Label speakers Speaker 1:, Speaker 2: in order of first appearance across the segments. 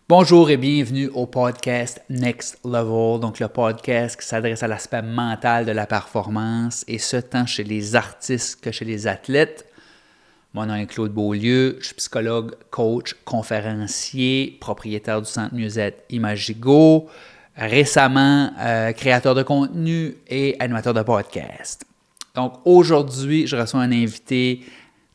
Speaker 1: Bonjour et bienvenue au podcast Next Level, donc le podcast qui s'adresse à l'aspect mental de la performance et ce tant chez les artistes que chez les athlètes. Mon nom est Claude Beaulieu, je suis psychologue, coach, conférencier, propriétaire du centre Musette Imagigo, récemment créateur de contenu et animateur de podcast. Donc aujourd'hui, je reçois un invité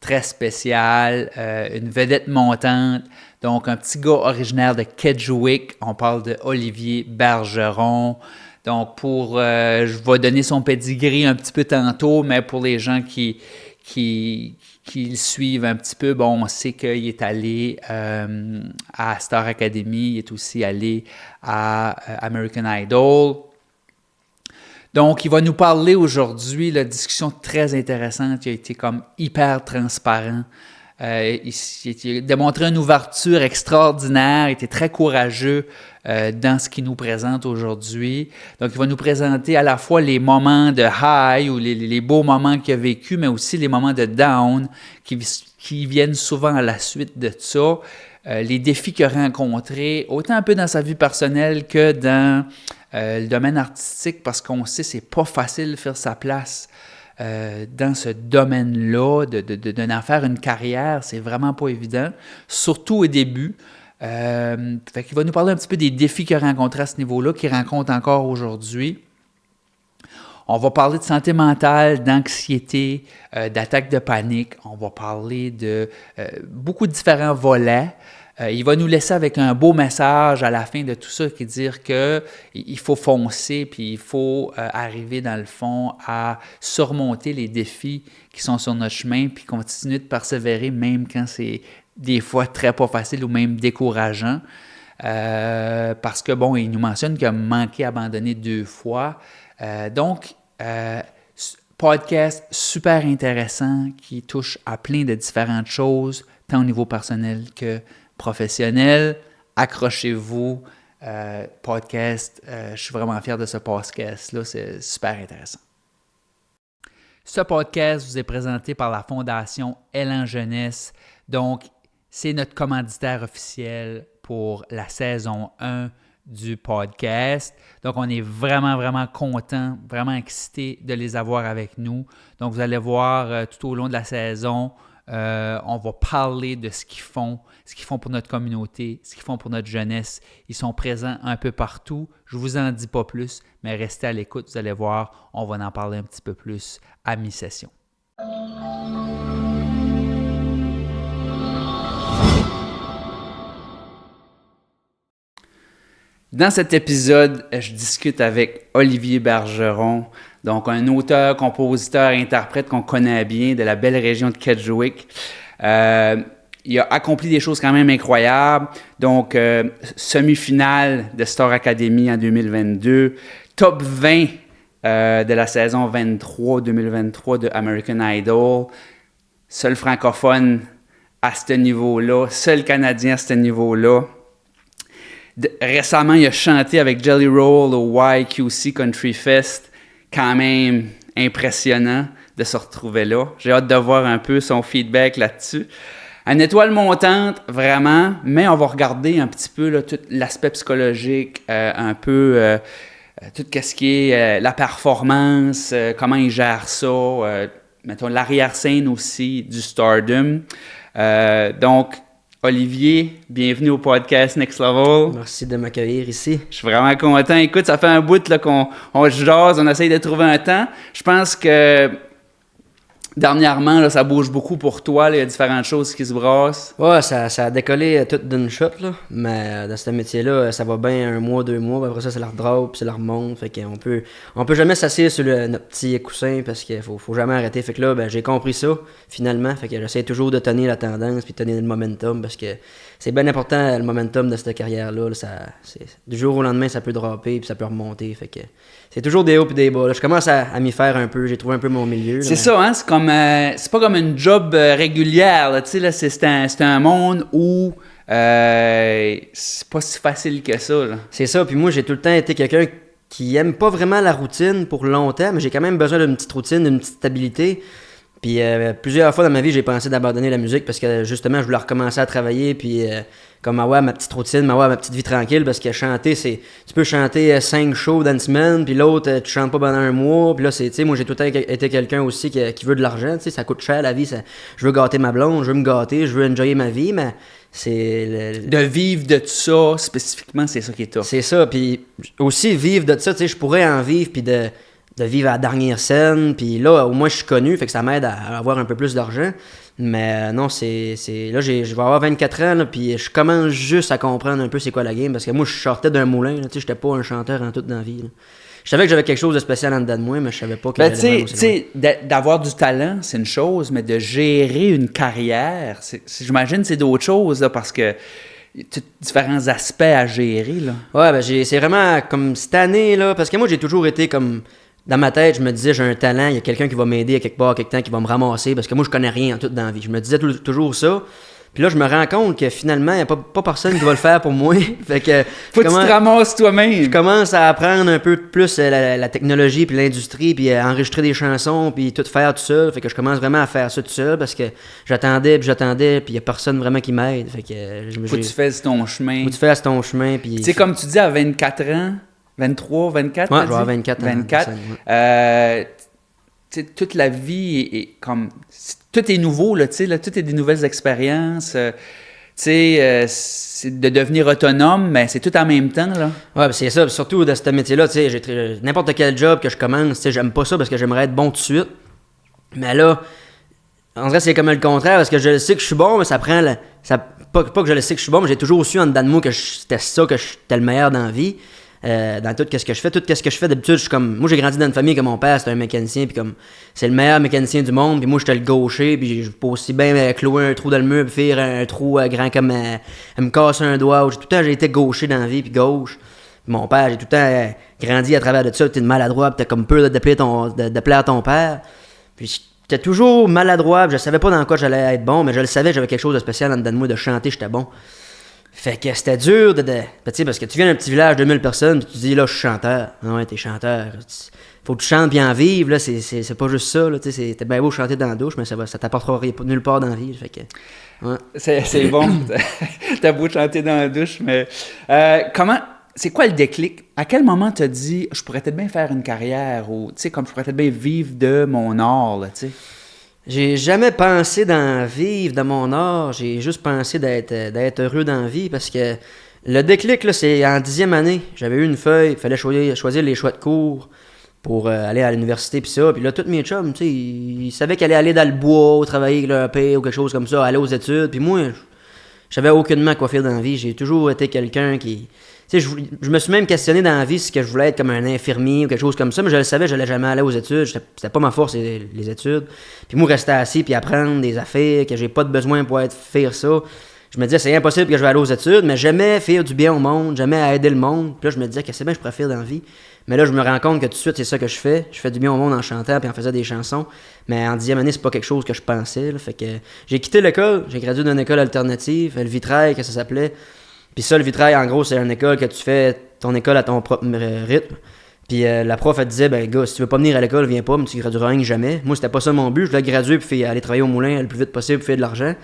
Speaker 1: très spécial, une vedette montante. Donc, un petit gars originaire de Kedgewick. On parle de Olivier Bergeron. Donc, je vais donner son pedigree un petit peu tantôt, mais pour les gens qui le suivent un petit peu, bon, on sait qu'il est allé à Star Academy, il est aussi allé à American Idol. Donc, il va nous parler aujourd'hui, la discussion très intéressante, il a été comme hyper transparent. Il a démontré une ouverture extraordinaire, il était très courageux dans ce qu'il nous présente aujourd'hui. Donc, il va nous présenter à la fois les moments de high ou les beaux moments qu'il a vécu, mais aussi les moments de down qui viennent souvent à la suite de ça. Les défis qu'il a rencontrés, autant un peu dans sa vie personnelle que dans le domaine artistique, parce qu'on sait que c'est pas facile de faire sa place dans ce domaine-là, d'en faire une carrière, c'est vraiment pas évident, surtout au début. Fait qu'il va nous parler un petit peu des défis qu'il a rencontrés à ce niveau-là, qu'il rencontre encore aujourd'hui. On va parler de santé mentale, d'anxiété, d'attaque de panique. On va parler de beaucoup de différents volets. Il va nous laisser avec un beau message à la fin de tout ça, qui est de dire qu'il faut foncer, puis il faut arriver dans le fond à surmonter les défis qui sont sur notre chemin, puis continuer de persévérer même quand c'est des fois très pas facile ou même décourageant. Parce que bon, il nous mentionne qu'il a manqué abandonner 2 fois. Donc, podcast super intéressant qui touche à plein de différentes choses, tant au niveau personnel que professionnel. Accrochez-vous, podcast. Je suis vraiment fier de ce podcast-là. C'est super intéressant. Ce podcast vous est présenté par la Fondation Élan Jeunesse. Donc, c'est notre commanditaire officiel pour la saison 1 du podcast. Donc, on est vraiment, vraiment content, vraiment excité de les avoir avec nous. Donc, vous allez voir tout au long de la saison, on va parler de ce qu'ils font pour notre communauté, ce qu'ils font pour notre jeunesse. Ils sont présents un peu partout. Je ne vous en dis pas plus, mais restez à l'écoute, vous allez voir, on va en parler un petit peu plus à mi-session. Dans cet épisode, je discute avec Olivier Bergeron, donc un auteur, compositeur, interprète qu'on connaît bien de la belle région de Kedgewick. Il a accompli des choses quand même incroyables. Donc, semi-finale de Star Academy en 2022, top 20 de la saison 2023 de American Idol, seul francophone à ce niveau-là, seul Canadien à ce niveau-là. Récemment, il a chanté avec Jelly Roll au YQC Country Fest. Quand même impressionnant de se retrouver là. J'ai hâte de voir un peu son feedback là-dessus. Une étoile montante, vraiment, mais on va regarder un petit peu là, tout l'aspect psychologique, un peu tout ce qui est la performance, comment il gère ça, mettons l'arrière-scène aussi du Stardom. Donc, Olivier, bienvenue au podcast Next Level.
Speaker 2: Merci de m'accueillir ici.
Speaker 1: Je suis vraiment content. Écoute, ça fait un bout là, qu'on jase, on essaye de trouver un temps. Je pense que dernièrement, là, ça bouge beaucoup pour toi. Là, il y a différentes choses qui se brassent.
Speaker 2: Ouais, ça a décollé tout d'une shot, là. Mais dans ce métier-là, ça va bien 1 mois, 2 mois. Après ça, ça la redrop, puis ça la remonte. Fait qu'on peut jamais s'asseoir sur notre petit coussin parce qu'il faut jamais arrêter. Fait que là, j'ai compris ça, finalement. Fait que j'essaie toujours de tenir la tendance puis de tenir le momentum parce que c'est bien important, le momentum de cette carrière-là. Là, du jour au lendemain, ça peut dropper puis ça peut remonter. Fait que c'est toujours des hauts puis des bas. Là, je commence à m'y faire un peu. J'ai trouvé un peu mon milieu. Là,
Speaker 1: c'est ça, hein? C'est pas comme une job régulière. Là, là, c'est un monde où c'est pas si facile que ça. Là.
Speaker 2: C'est ça. Puis moi, j'ai tout le temps été quelqu'un qui aime pas vraiment la routine pour longtemps, mais j'ai quand même besoin d'une petite routine, d'une petite stabilité. Puis plusieurs fois dans ma vie, j'ai pensé d'abandonner la musique parce que justement, je voulais recommencer à travailler. Puis comme avoir ma petite routine, avoir ma petite vie tranquille, parce que chanter, tu peux chanter 5 shows dans une semaine, puis l'autre, tu chantes pas pendant un mois, puis là, tu sais, moi, j'ai tout le temps été quelqu'un aussi qui veut de l'argent, tu sais, ça coûte cher la vie, je veux gâter ma blonde, je veux me gâter, je veux enjoyer ma vie, mais
Speaker 1: de vivre de tout ça, spécifiquement, c'est ça qui est top.
Speaker 2: C'est ça, puis aussi vivre de ça, tu sais, je pourrais en vivre, puis de vivre à la dernière scène, puis là, au moins, je suis connu, fait que ça m'aide à avoir un peu plus d'argent. Mais non, là, je vais avoir 24 ans, là, puis je commence juste à comprendre un peu c'est quoi la game, parce que moi, je sortais d'un moulin, tu sais, j'étais pas un chanteur en toute dans la vie. Là. Je savais que j'avais quelque chose de spécial en dedans de moi, mais je savais pas que
Speaker 1: tu sais, d'avoir du talent, c'est une chose, mais de gérer une carrière, j'imagine c'est d'autres choses, là, parce que différents aspects à gérer, là.
Speaker 2: Ouais, ben c'est vraiment comme cette année, là, parce que moi, j'ai toujours été comme... Dans ma tête, je me disais, j'ai un talent, il y a quelqu'un qui va m'aider à quelque part, quelque temps, qui va me ramasser, parce que moi, je connais rien en toute dans la vie. Je me disais toujours ça. Puis là, je me rends compte que finalement, il n'y a pas personne qui va le faire pour moi. Fait que
Speaker 1: faut que tu te ramasses toi-même.
Speaker 2: Je commence à apprendre un peu plus la technologie, puis l'industrie, puis à enregistrer des chansons, puis tout faire tout seul. Fait que je commence vraiment à faire ça tout seul, parce que j'attendais, puis il n'y a personne vraiment qui m'aide. Fait que
Speaker 1: faut que tu fasses ton chemin.
Speaker 2: Faut que tu fasses ton chemin. Tu
Speaker 1: sais, comme tu dis, à 24 ans... 23, 24?
Speaker 2: Ouais, je vais avoir 24 ans.
Speaker 1: 24. Toute la vie est comme... Tout est nouveau, là, tout est des nouvelles expériences. C'est de devenir autonome, mais c'est tout en même temps, là.
Speaker 2: Ouais, c'est ça. Surtout dans ce métier-là, j'ai n'importe quel job que je commence, j'aime pas ça parce que j'aimerais être bon tout de suite. Mais là, on dirait que c'est comme le contraire, parce que je sais que je suis bon, mais ça prend... Pas que je le sais que je suis bon, mais j'ai toujours su en dedans de moi que c'était ça, que j'étais le meilleur dans la vie. Dans tout ce que je fais. Tout ce que je fais, d'habitude, je suis comme... Moi, j'ai grandi dans une famille que mon père, c'était un mécanicien, puis comme... C'est le meilleur mécanicien du monde, puis moi, j'étais le gaucher, puis je peux aussi bien clouer un trou dans le mur, puis faire un trou grand comme... me casser un doigt. Tout le temps, j'ai été gaucher dans la vie, puis gauche. Puis mon père, j'ai tout le temps grandi à travers de ça. T'es maladroit, puis t'as comme peur de plaire à ton père. Puis j'étais toujours maladroit, puis je savais pas dans quoi j'allais être bon, mais je le savais, j'avais quelque chose de spécial en dedans de moi, de chanter, j'étais bon. Fait que c'était dur parce que tu viens d'un petit village de 2000 personnes, puis tu dis, là, je suis chanteur. Non, ouais, t'es chanteur. Faut que tu chantes bien en vivre, là, c'est pas juste ça, là, t'es bien beau chanter dans la douche, mais ça t'apportera nulle part dans la vie, fait que... Ouais.
Speaker 1: C'est bon, t'as beau chanter dans la douche, mais... c'est quoi le déclic? À quel moment t'as dit, je pourrais peut-être bien faire une carrière, ou, tu sais, comme je pourrais peut-être bien vivre de mon art, là, tu sais?
Speaker 2: J'ai jamais pensé d'en vivre de mon art, j'ai juste pensé d'être heureux dans la vie, parce que le déclic, là, c'est en 10e année. J'avais eu une feuille, il fallait choisir les choix de cours pour aller à l'université, puis ça. Puis là, tous mes chums, tu sais, ils savaient qu'ils allaient aller dans le bois, travailler avec leur père ou quelque chose comme ça, aller aux études. Puis moi, je savais aucunement quoi faire dans la vie. J'ai toujours été quelqu'un qui... Tu sais, je me suis même questionné dans la vie si que je voulais être comme un infirmier ou quelque chose comme ça, mais je le savais, je n'allais jamais aller aux études. C'était pas ma force, les études. Puis moi, rester assis puis apprendre des affaires, que j'ai pas de besoin pour faire ça. Je me disais, c'est impossible que je vais aller aux études, mais jamais faire du bien au monde, jamais aider le monde. Puis là, je me disais, qu'est-ce que je pourrais faire dans la vie? Mais là, je me rends compte que tout de suite, c'est ça que je fais. Je fais du bien au monde en chantant puis en faisant des chansons. Mais en 10e année, c'est pas quelque chose que je pensais. Là. Fait que j'ai quitté l'école. J'ai gradué d'une école alternative, le Vitrail, que ça s'appelait. Puis ça, le Vitrail, en gros, c'est une école que tu fais ton école à ton propre rythme. Puis la prof, elle disait, ben gars, si tu veux pas venir à l'école, viens pas, mais tu gradueras rien jamais. Moi, c'était pas ça mon but. Je voulais graduer puis aller travailler au moulin le plus vite possible, faire de l'argent.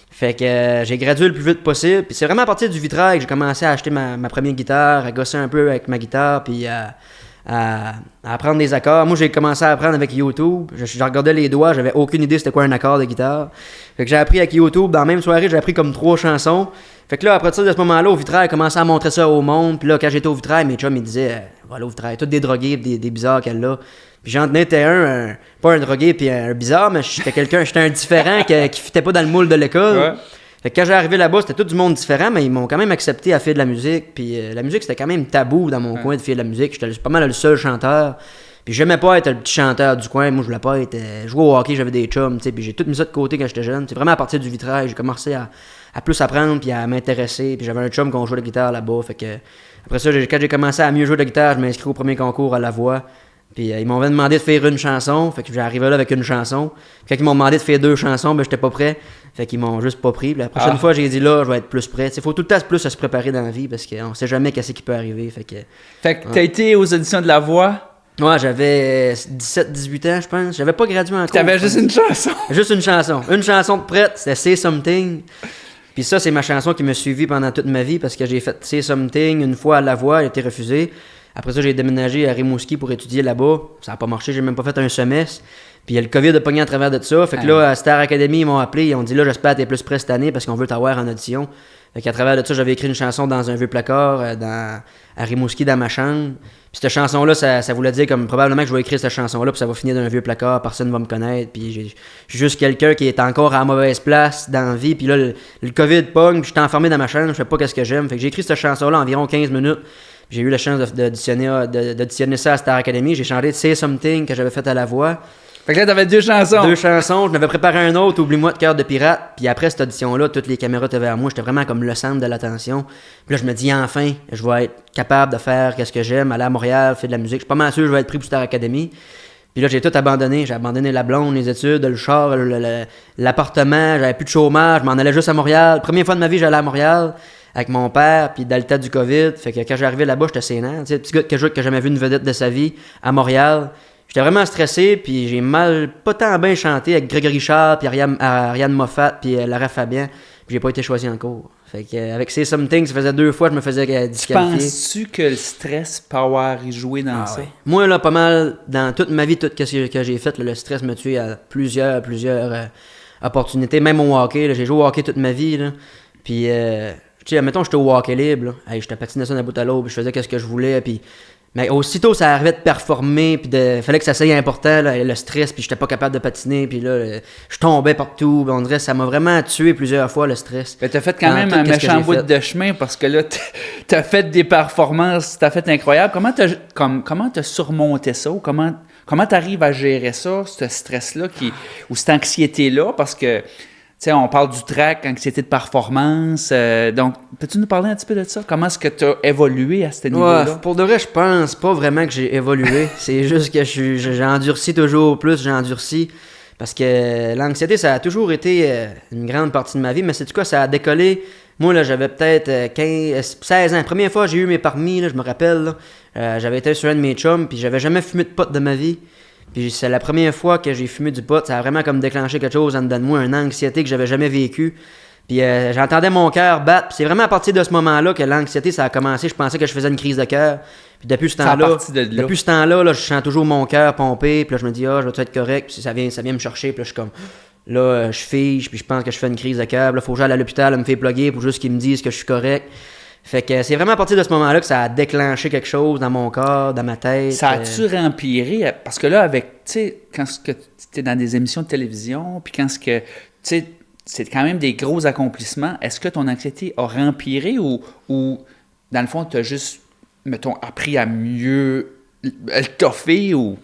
Speaker 2: Fait que j'ai gradué le plus vite possible. Puis c'est vraiment à partir du Vitrail que j'ai commencé à acheter ma première guitare, à gosser un peu avec ma guitare, puis à apprendre des accords. Moi, j'ai commencé à apprendre avec YouTube. Je regardais les doigts, j'avais aucune idée c'était quoi un accord de guitare. Fait que j'ai appris avec YouTube. Dans la même soirée, j'ai appris comme 3 chansons. Fait que là, après ça, de ce moment-là, au Vitrail, j'ai commencé à montrer ça au monde. Puis là, quand j'étais au Vitrail, mes chums, ils disaient, voilà, au Vitrail, tous des drogués, des bizarres qu'elle a. Puis j'en tenais pas un drogué puis un bizarre, mais j'étais un différent qui fitait pas dans le moule de l'école. Ouais. Fait que quand j'ai arrivé là-bas, c'était tout du monde différent, mais ils m'ont quand même accepté à faire de la musique. Puis la musique, c'était quand même tabou dans mon coin de faire de la musique. J'étais pas mal le seul chanteur. Puis j'aimais pas être le petit chanteur du coin. Moi, je voulais pas être... jouer au hockey, j'avais des chums, tu sais. Puis j'ai tout mis ça de côté quand j'étais jeune. C'est vraiment à partir du Vitrail, j'ai commencé à plus apprendre puis à m'intéresser. Puis j'avais un chum qu'on jouait de guitare là-bas. Fait que après ça, quand j'ai commencé à mieux jouer de guitare, je m'inscris au premier concours à la voix. Puis ils m'ont demandé de faire une chanson, fait que j'arrivais là avec une chanson. Puis quand ils m'ont demandé de faire 2 chansons, ben j'étais pas prêt. Fait qu'ils m'ont juste pas pris. Puis la prochaine fois, j'ai dit là, je vais être plus prêt. Il faut tout le temps plus se préparer dans la vie parce qu'on sait jamais qu'est-ce qui peut arriver. Fait que
Speaker 1: t'as été aux auditions de La Voix?
Speaker 2: Ouais, j'avais 17-18 ans, je pense. J'avais pas gradué encore.
Speaker 1: T'avais juste une chanson?
Speaker 2: Juste une chanson. Une chanson de prête, c'était Say Something. Puis ça, c'est ma chanson qui m'a suivi pendant toute ma vie parce que j'ai fait Say Something une fois à la voix, elle a été refusée. Après ça, j'ai déménagé à Rimouski pour étudier là-bas. Ça n'a pas marché, j'ai même pas fait un semestre. Puis il y a le COVID a pogné à travers de ça. Fait que là, à Star Academy, ils m'ont appelé. Ils ont dit là, j'espère que t'es plus prêt cette année parce qu'on veut t'avoir en audition. Fait qu'à travers de ça, j'avais écrit une chanson dans un vieux placard à Rimouski dans ma chambre. Puis cette chanson-là, ça voulait dire comme probablement que je vais écrire cette chanson-là, puis ça va finir dans un vieux placard, personne ne va me connaître. Puis je suis juste quelqu'un qui est encore à la mauvaise place dans la vie. Puis là, le COVID pogne, puis je suis enfermé dans ma chambre, je sais pas qu'est-ce que j'aime. Fait que j'ai écrit cette chanson-là environ 15 minutes. J'ai eu la chance d'auditionner ça à Star Academy. J'ai chanté Say Something que j'avais fait à la voix.
Speaker 1: Fait que là, t'avais 2 chansons.
Speaker 2: 2 chansons. Je m'avais préparé un autre, Oublie-moi de cœur de pirate. Puis après cette audition-là, toutes les caméras étaient vers moi. J'étais vraiment comme le centre de l'attention. Puis là, je me dis, enfin, je vais être capable de faire ce que j'aime, aller à Montréal, faire de la musique. Je suis pas mal sûr que je vais être pris pour Star Academy. Puis là, j'ai tout abandonné. J'ai abandonné la blonde, les études, le char, l'appartement. J'avais plus de chômage. Je m'en allais juste à Montréal. Première fois de ma vie, j'allais à Montréal avec mon père, puis dans le temps du COVID. Fait que quand j'arrivais là-bas, j'étais sénat. Tu sais, petit gars qui a jamais vu une vedette de sa vie à Montréal. J'étais vraiment stressé, puis j'ai pas tant bien chanté avec Grégory Charles, puis Ariane Moffat, puis Lara Fabian. Puis j'ai pas été choisi encore. Fait que avec Say Something, ça faisait 2 fois que je me faisais disqualifier.
Speaker 1: Penses-tu que le stress peut avoir joué dans ça?
Speaker 2: Ouais. Moi, là, pas mal, dans toute ma vie, tout ce que j'ai fait, là, le stress m'a tué à plusieurs opportunités. Même au hockey, là, j'ai joué au hockey toute ma vie. Là. Puis, tu sais, mettons, j'étais au hockey libre. Hey, j'étais patiné ça d'un bout à l'autre, puis je faisais ce que je voulais. Puis, mais aussitôt, ça arrivait de performer, puis fallait que ça soit important, là, le stress, puis j'étais pas capable de patiner, puis là, je tombais partout. On dirait que ça m'a vraiment tué plusieurs fois, le stress.
Speaker 1: Mais t'as fait quand même un méchant bout de chemin, parce que là, t'as fait des performances, t'as fait incroyable. Comment t'as surmonté ça? Ou comment t'arrives à gérer ça, ce stress-là, ou cette anxiété-là? Parce que, tu sais, on parle du track, anxiété de performance. Donc, peux-tu nous parler un petit peu de ça? Comment est-ce que tu as évolué à ce niveau-là?
Speaker 2: Ouais, pour de vrai, je pense pas vraiment que j'ai évolué. C'est juste que j'ai endurci toujours plus, j'ai endurci. Parce que l'anxiété, ça a toujours été une grande partie de ma vie. Mais c'est quoi, ça a décollé. Moi, là, j'avais peut-être 16 ans. La première fois que j'ai eu mes permis, là, je me rappelle, là, j'avais été sur un de mes chums, puis j'avais jamais fumé de pot de ma vie. Puis c'est la première fois que j'ai fumé du pot, ça a vraiment comme déclenché quelque chose en dedans de moi, une anxiété que j'avais jamais vécue. Puis j'entendais mon cœur battre. Puis c'est vraiment à partir de ce moment-là que l'anxiété, ça a commencé. Je pensais que je faisais une crise de cœur. Puis depuis ce temps-là, là, je sens toujours mon cœur pomper. Puis là, je me dis, je vais être correct. Puis ça vient me chercher. Puis là, je suis comme, là, je fige. Puis je pense que je fais une crise de cœur. Là, faut que j'aille à l'hôpital, me faire plugger pour juste qu'ils me disent que je suis correct. Fait que c'est vraiment à partir de ce moment-là que ça a déclenché quelque chose dans mon corps, dans ma tête.
Speaker 1: Ça a-tu empiré? Parce que là, avec, tu sais, quand tu es dans des émissions de télévision, puis quand tu sais, c'est quand même des gros accomplissements, est-ce que ton anxiété a empiré ou dans le fond, tu as juste, mettons, appris à mieux le toffer ou...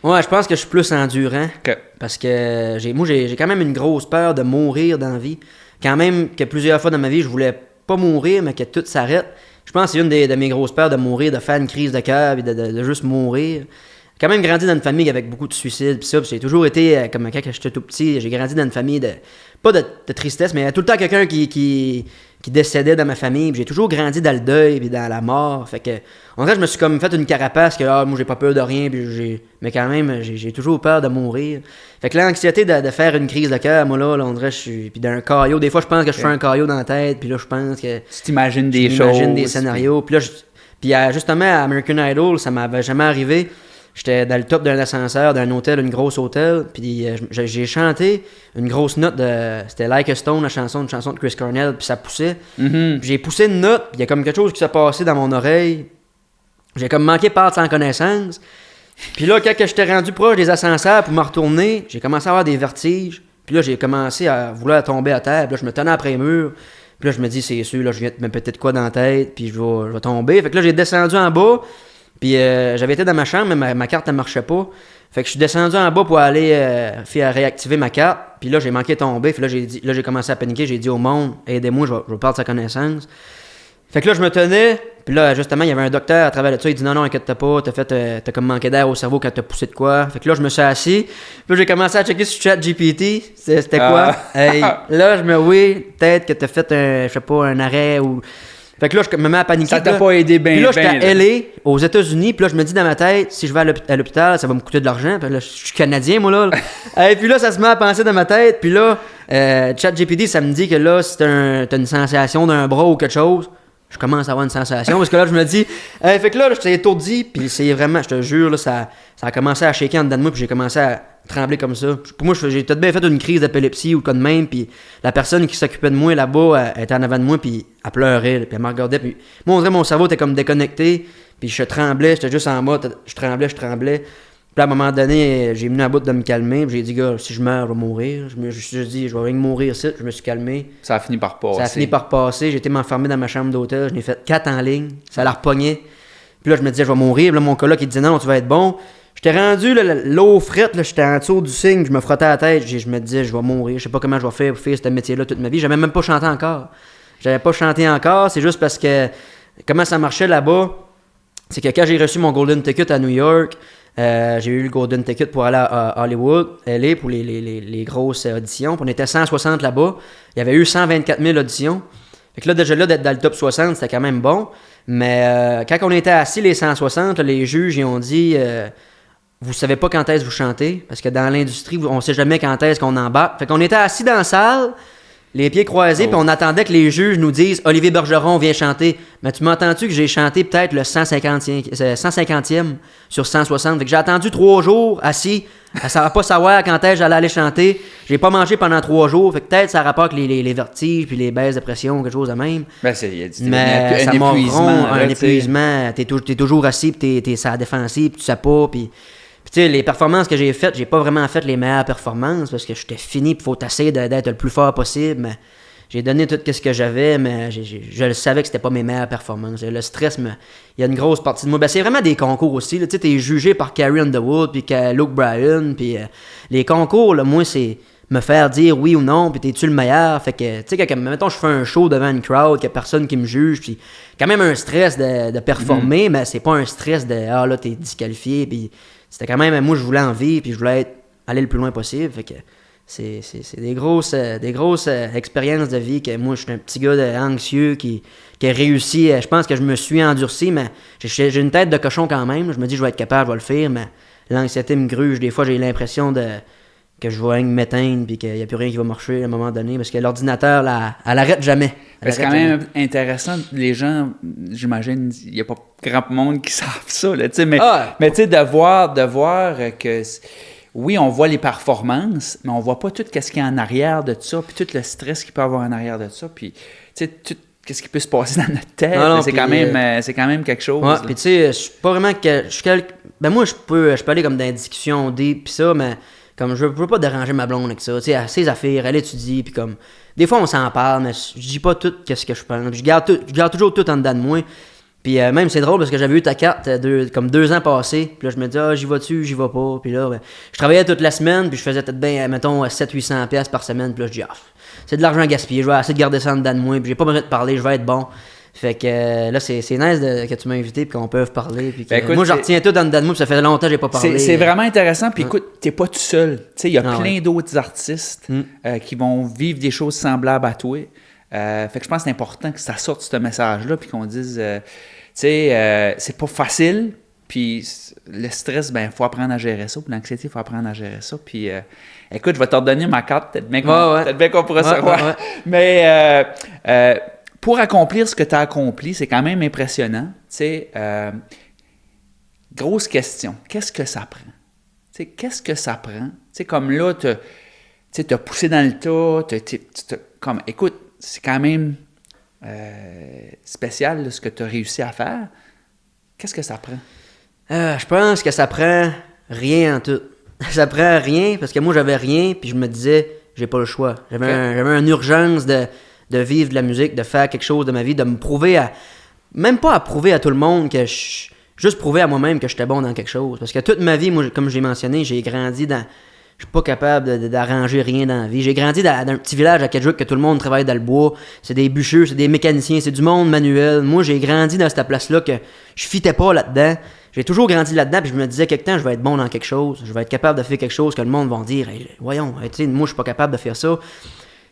Speaker 2: Ouais, je pense que je suis plus endurant. Okay. Parce que j'ai quand même une grosse peur de mourir dans la vie. Quand même que plusieurs fois dans ma vie, je voulais pas mourir, mais que tout s'arrête. Je pense que c'est une de mes grosses peurs de mourir, de faire une crise de cœur et de juste mourir. J'ai quand même grandi dans une famille avec beaucoup de suicides, pis ça, pis j'ai toujours été, comme quand j'étais tout petit, j'ai grandi dans une famille pas de tristesse, mais tout le temps quelqu'un qui décédait dans ma famille, pis j'ai toujours grandi dans le deuil et dans la mort, fait que, en vrai, je me suis comme fait une carapace que, moi, j'ai pas peur de rien, mais quand même, j'ai toujours peur de mourir. Fait que l'anxiété de faire une crise de cœur, moi, là, on dirait, je suis, pis d'un caillot, des fois, je pense que je fais un caillot dans la tête, pis là, je pense que...
Speaker 1: Tu t'imagines des choses.
Speaker 2: J'imagine des scénarios, pis là, justement, à American Idol, ça m'avait jamais arrivé. J'étais dans le top d'un ascenseur, d'un hôtel, une grosse hôtel, puis j'ai chanté une grosse note c'était Like a Stone, une chanson de Chris Cornell, puis ça poussait.
Speaker 1: Mm-hmm.
Speaker 2: Puis j'ai poussé une note, puis il y a comme quelque chose qui s'est passé dans mon oreille. J'ai comme manqué part sans connaissance. Puis là, quand j'étais rendu proche des ascenseurs pour me retourner, j'ai commencé à avoir des vertiges. Puis là, j'ai commencé à vouloir tomber à terre. Puis là, je me tenais après les murs. Puis là, je me dis, c'est sûr, là, je viens de me péter de quoi dans la tête, puis je vais tomber. Fait que là, j'ai descendu en bas. Puis j'avais été dans ma chambre, mais ma carte, elle marchait pas. Fait que je suis descendu en bas pour aller réactiver ma carte. Puis là, j'ai manqué de tomber. Puis là, j'ai commencé à paniquer. J'ai dit au monde, aidez-moi, je vais perdre sa connaissance. Fait que là, je me tenais. Puis là, justement, il y avait un docteur à travers de ça. Il dit non, inquiète-toi pas. T'as comme manqué d'air au cerveau quand t'as poussé de quoi. Fait que là, je me suis assis. Puis là, j'ai commencé à checker sur ChatGPT. C'était quoi? Hey, là, oui, peut-être que t'as fait un arrêt ou... Fait que là, je me mets à paniquer.
Speaker 1: Ça t'a pas aidé bien.
Speaker 2: Puis là, j'étais à LA, aux États-Unis, puis là, je me dis dans ma tête, si je vais à l'hôpital, ça va me coûter de l'argent. Puis là, je suis Canadien, moi, là. Et puis là, ça se met à penser dans ma tête. Puis là, ChatGPT, ça me dit que là, si t'as une sensation d'un bras ou quelque chose, je commence à avoir une sensation. Parce que là, je me dis, fait que là, j'étais étourdi, puis c'est vraiment, je te jure, là, ça a commencé à shaker en dedans de moi, puis j'ai commencé à trembler comme ça. Pour moi, j'ai peut-être bien fait une crise d'épilepsie ou quoi de même, puis la personne qui s'occupait de moi là-bas, elle était en avant de moi, puis elle pleurait, puis elle me regardait, puis moi, on dirait mon cerveau était comme déconnecté, puis je tremblais, j'étais juste en mode, je tremblais. Puis à un moment donné, j'ai venu à bout de me calmer, puis j'ai dit, gars, si je meurs, je vais mourir. Je me suis dit, je vais rien mourir ici, je me suis calmé.
Speaker 1: Ça a fini par passer.
Speaker 2: Ça a fini par passer, j'ai été m'enfermer dans ma chambre d'hôtel, je n'ai fait 4 en ligne, ça l'a repognait. Puis là, je me disais, je vais mourir, puis là, mon coloc, il disait, non, tu vas être bon. J'étais rendu, l'eau frette, j'étais en dessous du cygne, je me frottais la tête, je me disais, je vais mourir, je sais pas comment je vais faire pour faire ce métier-là toute ma vie. J'avais même pas chanté encore. C'est juste parce que, comment ça marchait là-bas, c'est que quand j'ai reçu mon Golden Ticket à New York, j'ai eu le Golden Ticket pour aller à Hollywood, LA, pour les grosses auditions. Puis on était 160 là-bas. Il y avait eu 124 000 auditions. Fait que là, déjà là, d'être dans le top 60, c'était quand même bon. Mais quand on était assis, les 160, là, les juges, ils ont dit... vous savez pas quand est-ce que vous chantez, parce que dans l'industrie, on sait jamais quand est-ce qu'on embarque. Fait qu'on était assis dans la salle, les pieds croisés, puis on attendait que les juges nous disent « Olivier Bergeron vient chanter ». Mais tu m'entends-tu que j'ai chanté peut-être le 150e sur 160? Fait que j'ai attendu 3 jours assis, à pas savoir quand est-ce que j'allais aller chanter. J'ai pas mangé pendant 3 jours, fait que peut-être ça a rapport avec les vertiges puis les baisses de pression, quelque chose de même.
Speaker 1: Ben,
Speaker 2: Mais ça m'a un épuisement. T'es toujours assis, puis t'es sur la défensive, puis tu sais pas, puis tu sais, les performances que j'ai faites, j'ai pas vraiment fait les meilleures performances parce que j'étais fini, puis faut t'essayer d'être le plus fort possible. Mais j'ai donné tout ce que j'avais, mais je le savais que c'était pas mes meilleures performances. Le stress, il y a une grosse partie de moi. Ben, c'est vraiment des concours aussi. Tu sais, t'es jugé par Carrie Underwood, puis Luke Bryan, puis les concours, là, moi, c'est me faire dire oui ou non, puis t'es-tu le meilleur? Fait que, tu sais, quand mettons, je fais un show devant une crowd, qu'il y a personne qui me juge, puis quand même un stress de performer, mais c'est pas un stress de ah là, t'es disqualifié, puis c'était quand même, moi, je voulais en vivre, puis je voulais aller le plus loin possible. Fait que c'est des grosses expériences de vie que moi, je suis un petit gars anxieux qui a réussi. Je pense que je me suis endurci, mais j'ai une tête de cochon quand même. Je me dis, je vais être capable, je vais le faire, mais l'anxiété me gruge. Des fois, j'ai l'impression que je vais m'éteindre, puis qu'il n'y a plus rien qui va marcher à un moment donné, parce que l'ordinateur, elle arrête jamais.
Speaker 1: C'est quand même intéressant. Les gens, j'imagine, il n'y a pas grand monde qui savent ça, là, mais tu sais, de voir que, oui, on voit les performances, mais on voit pas tout ce qu'il y a en arrière de ça, puis tout le stress qu'il peut y avoir en arrière de ça, puis tu sais, tout ce qui peut se passer dans notre tête, c'est quand même quelque chose.
Speaker 2: Ouais, puis tu sais, je suis pas vraiment... Ben moi, je peux aller comme dans la discussion deep, puis ça, mais comme je veux pas déranger ma blonde avec ça, tu sais, ses affaires, elle étudie, puis comme... Des fois, on s'en parle, mais je dis pas tout ce que je pense. Je garde toujours tout en dedans de moi. Puis même, c'est drôle parce que j'avais eu ta carte comme 2 ans passés. Puis là, je me dis, j'y vas-tu, j'y vais pas. Puis là, je travaillais toute la semaine, puis je faisais peut-être bien, mettons, 700-800$ par semaine. Puis là, je dis, c'est de l'argent gaspillé, je vais essayer de garder ça en dedans de moi. Puis j'ai pas besoin de parler, je vais être bon. Fait que là, c'est nice que tu m'as invité, puis qu'on peut parler. Puis écoute, moi, je retiens tout en dedans de moi, puis ça fait longtemps que j'ai pas parlé.
Speaker 1: C'est vraiment intéressant. Puis écoute, t'es pas tout seul. Tu sais, il y a plein d'autres artistes qui vont vivre des choses semblables à toi. Fait que je pense que c'est important que ça sorte ce message-là, puis qu'on dise, tu sais, c'est pas facile. Puis le stress, ben, il faut apprendre à gérer ça. Puis l'anxiété, il faut apprendre à gérer ça. Puis écoute, je vais te redonner ma carte. Peut-être bien qu'on pourra savoir. Ouais. Mais pour accomplir ce que tu as accompli, c'est quand même impressionnant. Tu sais, grosse question. Qu'est-ce que ça prend? Tu sais, qu'est-ce que ça prend? Tu sais, comme là, tu as poussé dans le tas. Comme, écoute, c'est quand même spécial là, ce que tu as réussi à faire. Qu'est-ce que ça prend?
Speaker 2: Je pense que ça prend rien en tout. Ça prend rien parce que moi, j'avais rien, puis je me disais, j'ai pas le choix. J'avais une urgence de vivre de la musique, de faire quelque chose de ma vie, de me prouver même pas à prouver à tout le monde, juste prouver à moi-même que j'étais bon dans quelque chose. Parce que toute ma vie, moi, comme j'ai mentionné, j'ai grandi dans... Je suis pas capable d'arranger rien dans la vie. J'ai grandi dans un petit village à Kedgewick que tout le monde travaille dans le bois. C'est des bûcheux, c'est des mécaniciens, c'est du monde manuel. Moi, j'ai grandi dans cette place-là que je fitais pas là-dedans. J'ai toujours grandi là-dedans, puis je me disais quelque temps, je vais être bon dans quelque chose. Je vais être capable de faire quelque chose que le monde va dire, hey, voyons, tu sais, moi, je suis pas capable de faire ça.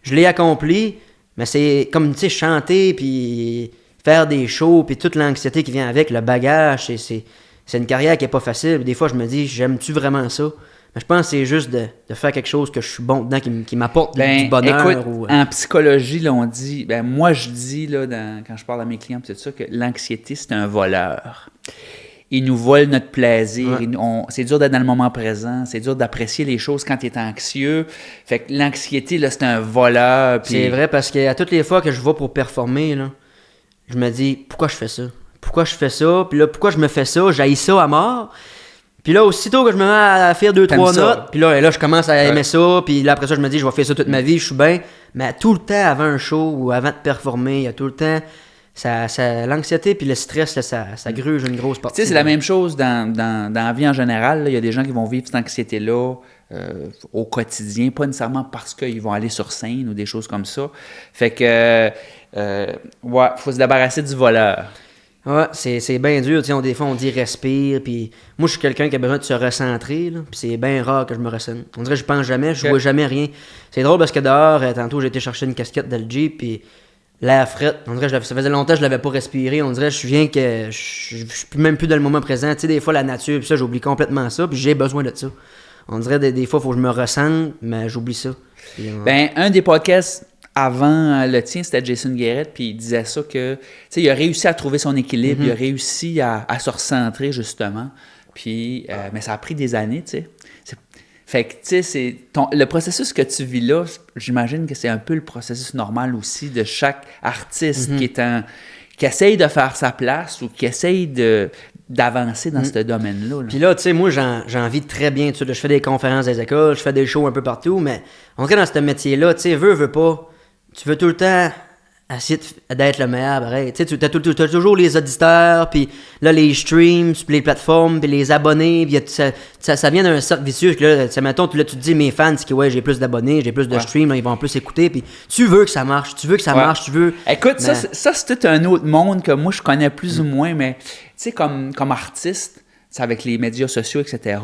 Speaker 2: Je l'ai accompli, mais c'est comme, tu sais, chanter, puis faire des shows, puis toute l'anxiété qui vient avec, le bagage, c'est une carrière qui est pas facile. Des fois, je me dis, j'aime-tu vraiment ça? Mais je pense que c'est juste de faire quelque chose que je suis bon dedans, qui m'apporte du bonheur.
Speaker 1: Écoute, en psychologie, là, on dit, moi je dis, là, quand je parle à mes clients, tout ça, que l'anxiété, c'est un voleur. Il nous vole notre plaisir. Ouais. C'est dur d'être dans le moment présent. C'est dur d'apprécier les choses quand tu es anxieux. Fait que l'anxiété, là, c'est un voleur. Puis...
Speaker 2: C'est vrai, parce qu'à toutes les fois que je vais pour performer, là, je me dis, pourquoi je fais ça? Pourquoi je fais ça? Puis là, pourquoi je me fais ça? J'haïs ça à mort. Puis là, aussitôt que je me mets à faire 2-3 notes, puis là, je commence à aimer ça. Puis là, après ça, je me dis, je vais faire ça toute ma vie, je suis bien. Mais tout le temps, avant un show ou avant de performer, il y a tout le temps... l'anxiété puis le stress, là, ça gruge une grosse partie.
Speaker 1: Tu sais, c'est la même chose dans la vie en général. Il y a des gens qui vont vivre cette anxiété-là au quotidien, pas nécessairement parce qu'ils vont aller sur scène ou des choses comme ça. Fait que, faut se débarrasser du voleur.
Speaker 2: Ouais, c'est bien dur. Tu sais, des fois, on dit respire. Puis moi, je suis quelqu'un qui a besoin de se recentrer. Là, puis c'est bien rare que je me ressente. On dirait que je pense jamais, je vois jamais rien. C'est drôle parce que dehors, tantôt, j'ai été chercher une casquette de le Jeep. Puis l'air fret, on dirait que ça faisait longtemps que je l'avais pas respiré. On dirait que je viens que je suis même plus dans le moment présent. Tu sais, des fois, la nature, puis ça, j'oublie complètement ça. Puis j'ai besoin de ça. On dirait des fois, il faut que je me ressente, mais j'oublie ça. Puis,
Speaker 1: un des podcasts avant le tien, c'était Jason Guéret, puis il disait ça que, tu sais, il a réussi à trouver son équilibre, il a réussi à se recentrer, justement. Puis, mais ça a pris des années, tu sais. Fait que, tu sais, le processus que tu vis là, j'imagine que c'est un peu le processus normal aussi de chaque artiste qui essaye de faire sa place ou qui essaye d'avancer dans ce domaine-là. Là.
Speaker 2: Puis là, tu sais, moi, j'en vis très bien. Tu sais, je fais des conférences des écoles, je fais des shows un peu partout, mais on dirait dans ce métier-là, tu sais, veux pas, tu veux tout le temps essayer d'être le meilleur, pareil. Tu sais, t'as toujours les auditeurs, puis là, les streams, puis les plateformes, puis les abonnés, puis ça vient d'un cercle vicieux. Que là, mettons, là, tu te dis, mes fans, c'est que ouais, j'ai plus d'abonnés, j'ai plus de streams, là, ils vont plus écouter, puis tu veux que ça marche, tu veux.
Speaker 1: Écoute, mais... ça, c'est tout un autre monde que moi, je connais plus ou moins, mais tu sais, comme artiste, avec les médias sociaux, etc.,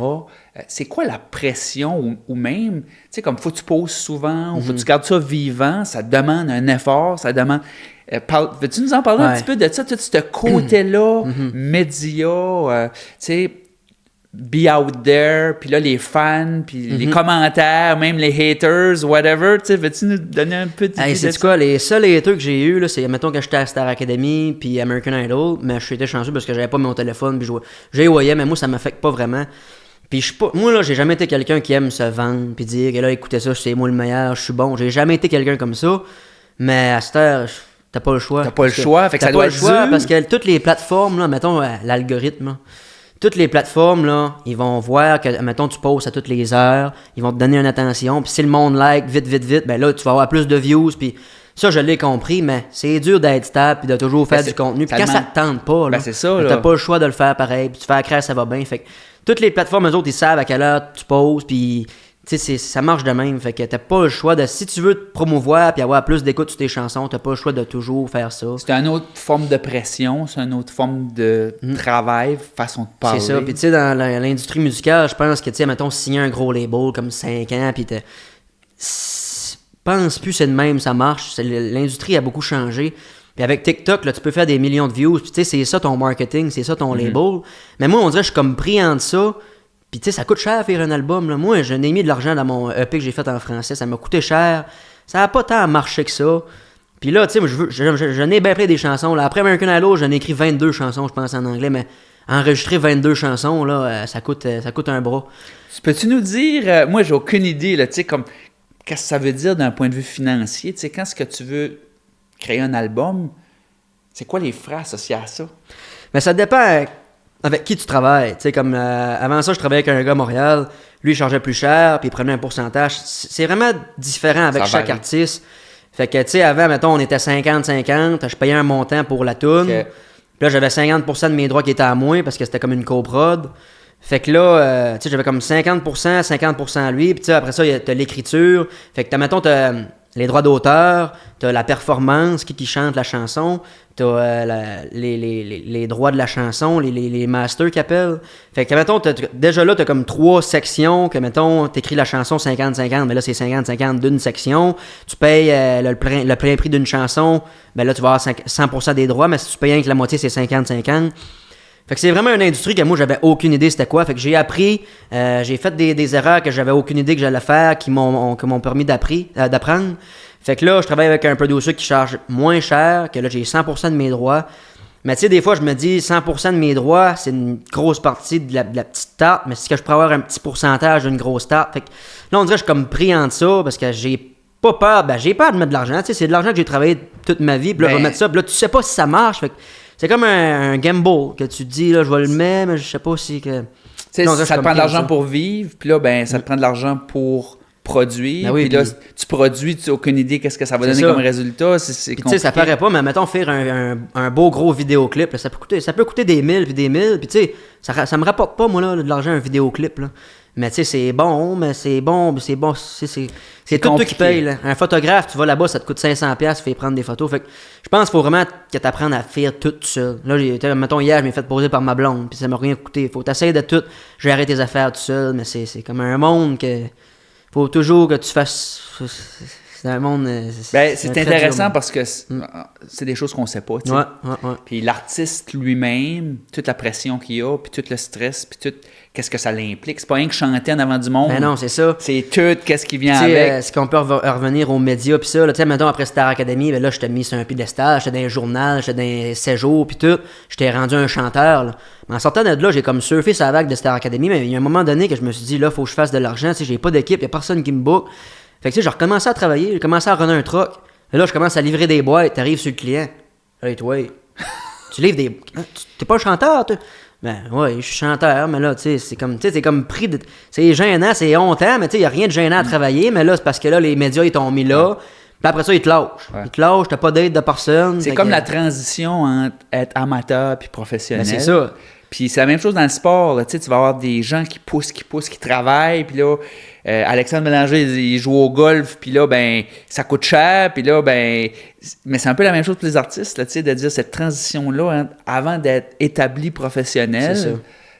Speaker 1: c'est quoi la pression ou même, tu sais, comme faut que tu poses souvent, ou faut que tu gardes ça vivant, ça demande un effort, ça demande... veux-tu nous en parler un petit peu de ça, tout ce côté-là, médias, tu sais, be out there, puis là, les fans, puis les commentaires, même les haters, whatever, tu sais, veux-tu nous donner un peu d'idée de ça?
Speaker 2: C'est quoi, les seuls haters que j'ai eu, là, c'est, mettons que j'étais à Star Academy, puis American Idol, mais je suis chanceux parce que j'avais pas mon téléphone, puis j'ai voyé, mais moi, ça m'affecte pas vraiment. Puis moi, là, j'ai jamais été quelqu'un qui aime se vendre, puis dire que là, écoutez ça, c'est moi le meilleur, je suis bon. J'ai jamais été quelqu'un comme ça, mais à cette heure, t'as pas le choix.
Speaker 1: T'as pas le choix, fait que ça doit être dur.
Speaker 2: Parce que toutes les plateformes, là, mettons, l'algorithme, là, toutes les plateformes, là, ils vont voir que, mettons, tu postes à toutes les heures, ils vont te donner une attention, puis si le monde like vite, ben là, tu vas avoir plus de views, puis ça, je l'ai compris, mais c'est dur d'être stable, puis de toujours faire du contenu, puis quand ça te tente pas, là,
Speaker 1: c'est ça, là.
Speaker 2: T'as pas le choix de le faire pareil, puis tu fais la crèche, ça va bien, fait que toutes les plateformes, eux autres, ils savent à quelle heure tu poses, puis tu sais, ça marche de même, fait que t'as pas le choix de, si tu veux te promouvoir puis avoir plus d'écoute sur tes chansons, t'as pas le choix de toujours faire ça.
Speaker 1: C'est une autre forme de pression, c'est une autre forme de travail, façon de parler.
Speaker 2: C'est ça, puis tu sais, dans l'industrie musicale, je pense que, tu sais, mettons, signer un gros label comme 5 ans, puis pense plus c'est de même, ça marche, l'industrie a beaucoup changé. Puis avec TikTok, là, tu peux faire des millions de views, puis tu sais, c'est ça ton marketing, c'est ça ton label. Mais moi, on dirait que je suis comme pris entre ça. Puis tu sais, ça coûte cher à faire un album. Là. Moi, je n'ai mis de l'argent dans mon EP que j'ai fait en français. Ça m'a coûté cher. Ça n'a pas tant marché que ça. Puis là, tu sais, je n'ai bien plein des chansons. Là. Après American Idol, j'en ai écrit 22 chansons, je pense, en anglais. Mais enregistrer 22 chansons, là, ça coûte un bras.
Speaker 1: Peux-tu nous dire... moi, j'ai aucune idée, là, tu sais, comme... Qu'est-ce que ça veut dire d'un point de vue financier? Tu sais, quand est-ce que tu veux créer un album, c'est quoi les frais associés à ça?
Speaker 2: Mais ça dépend... Avec qui tu travailles, tu sais, comme avant ça, je travaillais avec un gars à Montréal, lui il chargeait plus cher, puis il prenait un pourcentage. C'est vraiment différent avec chaque artiste. Fait que, tu sais, avant, mettons, on était 50-50, je payais un montant pour la toune. Puis là, j'avais 50% de mes droits qui étaient à moi, parce que c'était comme une coprod. Fait que là, tu sais, j'avais comme 50%, 50% à lui, puis tu sais, après ça, t'as l'écriture. Fait que, mettons, t'as les droits d'auteur, t'as la performance, qui chante la chanson, t'as les droits de la chanson, les masters qu'ils appellent. Fait que, mettons, déjà là, t'as comme 3 sections, que, mettons, t'écris la chanson 50-50, mais là, c'est 50-50 d'une section. Tu payes le plein prix d'une chanson, ben là, tu vas avoir 100% des droits, mais si tu payes rien que la moitié, c'est 50-50. Fait que c'est vraiment une industrie que moi, j'avais aucune idée c'était quoi. Fait que j'ai appris, j'ai fait des erreurs que j'avais aucune idée que j'allais faire, qui m'ont permis d'apprendre. Fait que là, je travaille avec un producer qui charge moins cher, que là, j'ai 100% de mes droits. Mais tu sais, des fois, je me dis, 100% de mes droits, c'est une grosse partie de la petite tarte, mais c'est que je pourrais avoir un petit pourcentage d'une grosse tarte. Fait que là, on dirait que je suis comme pris en ça, parce que j'ai pas peur, j'ai peur de mettre de l'argent. Tu sais, c'est de l'argent que j'ai travaillé toute ma vie, puis là, je vais mettre ça, puis là, tu sais pas si ça marche. Fait que c'est comme un gamble que tu te dis, là, je vais le mettre, mais je sais pas si que...
Speaker 1: Non, ça te prend de l'argent pour vivre, puis là, ben, ça te prend de l'argent pour produire, puis là, tu produis, tu n'as aucune idée qu'est-ce que ça va donner comme résultat. C'est
Speaker 2: tu sais, ça paraît pas, mais mettons faire un beau gros vidéoclip, là, ça peut coûter des mille, puis tu sais, ça me rapporte pas, moi, là, de l'argent, un vidéoclip, là. Mais tu sais, c'est tout qui paye, là. Un photographe, tu vas là-bas, ça te coûte 500$, tu fais prendre des photos. Fait que je pense qu'il faut vraiment que tu apprennes à faire tout seul. Là, mettons, hier, je m'ai fait poser par ma blonde, puis ça m'a rien coûté. Faut t'essayer de tout gérer tes affaires tout seul, mais c'est comme un monde que... Faut toujours que tu fasses... C'est un monde...
Speaker 1: c'est intéressant parce que c'est des choses qu'on sait pas, tu sais.
Speaker 2: Ouais.
Speaker 1: Puis l'artiste lui-même, toute la pression qu'il a, puis tout le stress, puis tout... Qu'est-ce que ça l'implique? C'est pas rien que chanter en avant du monde.
Speaker 2: Ben non, c'est ça.
Speaker 1: C'est tout, qu'est-ce qui vient avec.
Speaker 2: Est-ce qu'on peut revenir aux médias, puis ça, tu sais, mettons, après Star Academy, ben là, je t'ai mis sur un piédestal, j'étais dans un journal, j'étais dans un séjour, puis tout. J'étais rendu un chanteur, là. Mais en sortant de là, j'ai comme surfé sur la vague de Star Academy, mais il y a un moment donné que je me suis dit, là, faut que je fasse de l'argent, tu sais, j'ai pas d'équipe, il y a personne qui me book. Fait que, tu sais, j'ai recommencé à travailler, j'ai commencé à runner un truck. Et là, je commence à livrer des boîtes, t'arrives sur le client. Hey, toi, tu livres des... T'es pas un chanteur, toi? Ben, ouais, je suis chanteur, mais là, tu sais, c'est comme pris de... C'est gênant, c'est hontant, mais tu sais, il n'y a rien de gênant à travailler, mais là, c'est parce que là, les médias, ils t'ont mis là, puis après ça, ils te lâchent. Ouais. Ils te lâchent, t'as pas d'aide de personne.
Speaker 1: C'est comme la transition entre être amateur puis professionnel.
Speaker 2: Ben, c'est ça.
Speaker 1: Puis c'est la même chose dans le sport, là, tu sais, tu vas avoir des gens qui poussent, qui travaillent, puis là, Alexandre Bélanger, il joue au golf, puis là, ben, ça coûte cher, puis là, ben, mais c'est un peu la même chose pour les artistes, là, tu sais, de dire cette transition-là, hein, avant d'être établi professionnel, c'est ça.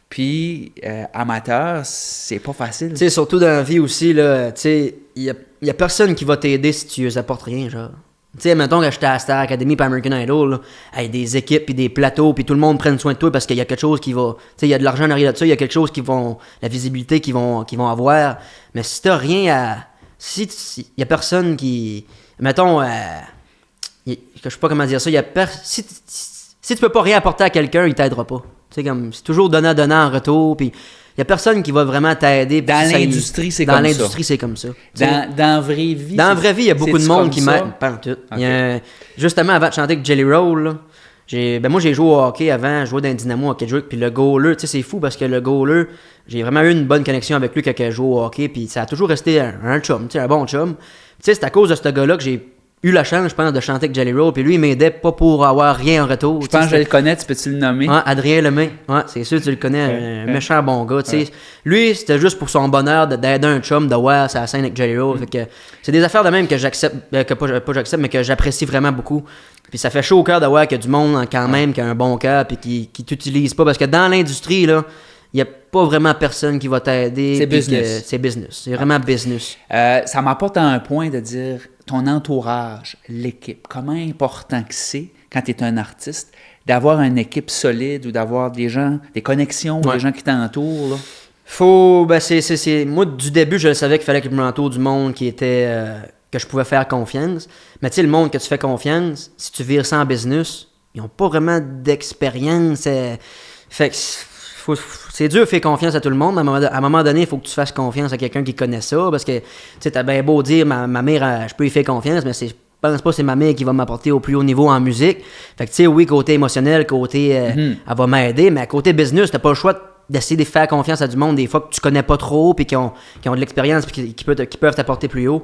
Speaker 1: Puis amateur, c'est pas facile.
Speaker 2: Tu sais, surtout dans la vie aussi, là, tu sais, il y a personne qui va t'aider si tu apportes rien, genre. Tu sais, mettons que j'étais à Star Academy et American Idol, là, avec des équipes puis des plateaux, puis tout le monde prenne soin de toi parce qu'il y a quelque chose qui va... Tu sais, il y a de l'argent en arrière de ça, il y a quelque chose qui vont... La visibilité qu'ils vont avoir. Mais si t'as rien à... Si il y a personne qui... Mettons... je sais pas comment dire ça. Si tu peux pas rien apporter à quelqu'un, il t'aidera pas. Tu sais, comme... C'est toujours donnant en retour, puis... Il n'y a personne qui va vraiment t'aider.
Speaker 1: Dans l'industrie, c'est comme ça.
Speaker 2: Dans l'industrie, c'est comme ça.
Speaker 1: Dans la vraie vie.
Speaker 2: Dans la vraie vie, il y a beaucoup de monde qui m'aide. Pas en tout. Okay. Justement, avant de chanter avec Jelly Roll, là, moi, j'ai joué au hockey avant. Je jouais dans un Dynamo hockey Drake. Puis le goaler, tu sais, c'est fou parce que le goaler, j'ai vraiment eu une bonne connexion avec lui quand je joué au hockey. Puis ça a toujours resté un chum, tu sais, un bon chum. Tu sais, c'est à cause de ce gars-là que j'ai eu la chance, je pense, de chanter avec Jelly Roll. Puis lui, il m'aidait pas pour avoir rien en retour.
Speaker 1: Je pense que je le connais, tu peux-tu le nommer?
Speaker 2: Ouais, Adrien Lemay. Ouais, c'est sûr, tu le connais, un méchant bon gars. Tu sais. Lui, c'était juste pour son bonheur d'aider un chum, de voir sa scène avec Jelly Roll. Fait que c'est des affaires de même que j'accepte, pas j'accepte, mais que j'apprécie vraiment beaucoup. Puis ça fait chaud au cœur de voir qu'il y a du monde quand même qui a un bon cœur puis qui t'utilise pas. Parce que dans l'industrie, là, il n'y a pas vraiment personne qui va t'aider.
Speaker 1: C'est business.
Speaker 2: C'est business. C'est vraiment business.
Speaker 1: Ça m'apporte à un point de dire ton entourage, l'équipe, comment important que c'est, quand tu es un artiste, d'avoir une équipe solide ou d'avoir des gens, des connexions, des gens qui t'entourent. Là.
Speaker 2: Moi, du début, je savais qu'il fallait que je m'entoure du monde qui était... que je pouvais faire confiance. Mais tu sais, le monde que tu fais confiance, si tu vires ça en business, ils n'ont pas vraiment d'expérience. Fait que... c'est dur de faire confiance à tout le monde, mais à un moment donné, il faut que tu fasses confiance à quelqu'un qui connaît ça, parce que, tu sais, t'as bien beau dire, ma mère, je peux y faire confiance, mais je pense pas que c'est ma mère qui va m'apporter au plus haut niveau en musique. Fait que, tu sais, oui, côté émotionnel, côté, elle va m'aider, mais côté business, t'as pas le choix d'essayer de faire confiance à du monde, des fois que tu connais pas trop, puis qui ont de l'expérience, puis qui peuvent t'apporter plus haut.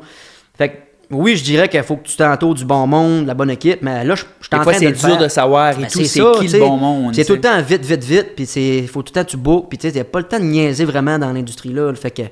Speaker 2: Fait que, oui, je dirais qu'il faut que tu t'entoures du bon monde, la bonne équipe, mais là, je suis en train de le faire.
Speaker 1: C'est dur de savoir et tout, c'est qui le bon monde.
Speaker 2: C'est tout le temps vite, puis il faut tout le temps que tu bookes, puis tu sais, il n'y a pas le temps de niaiser vraiment dans l'industrie là. Fait que, tu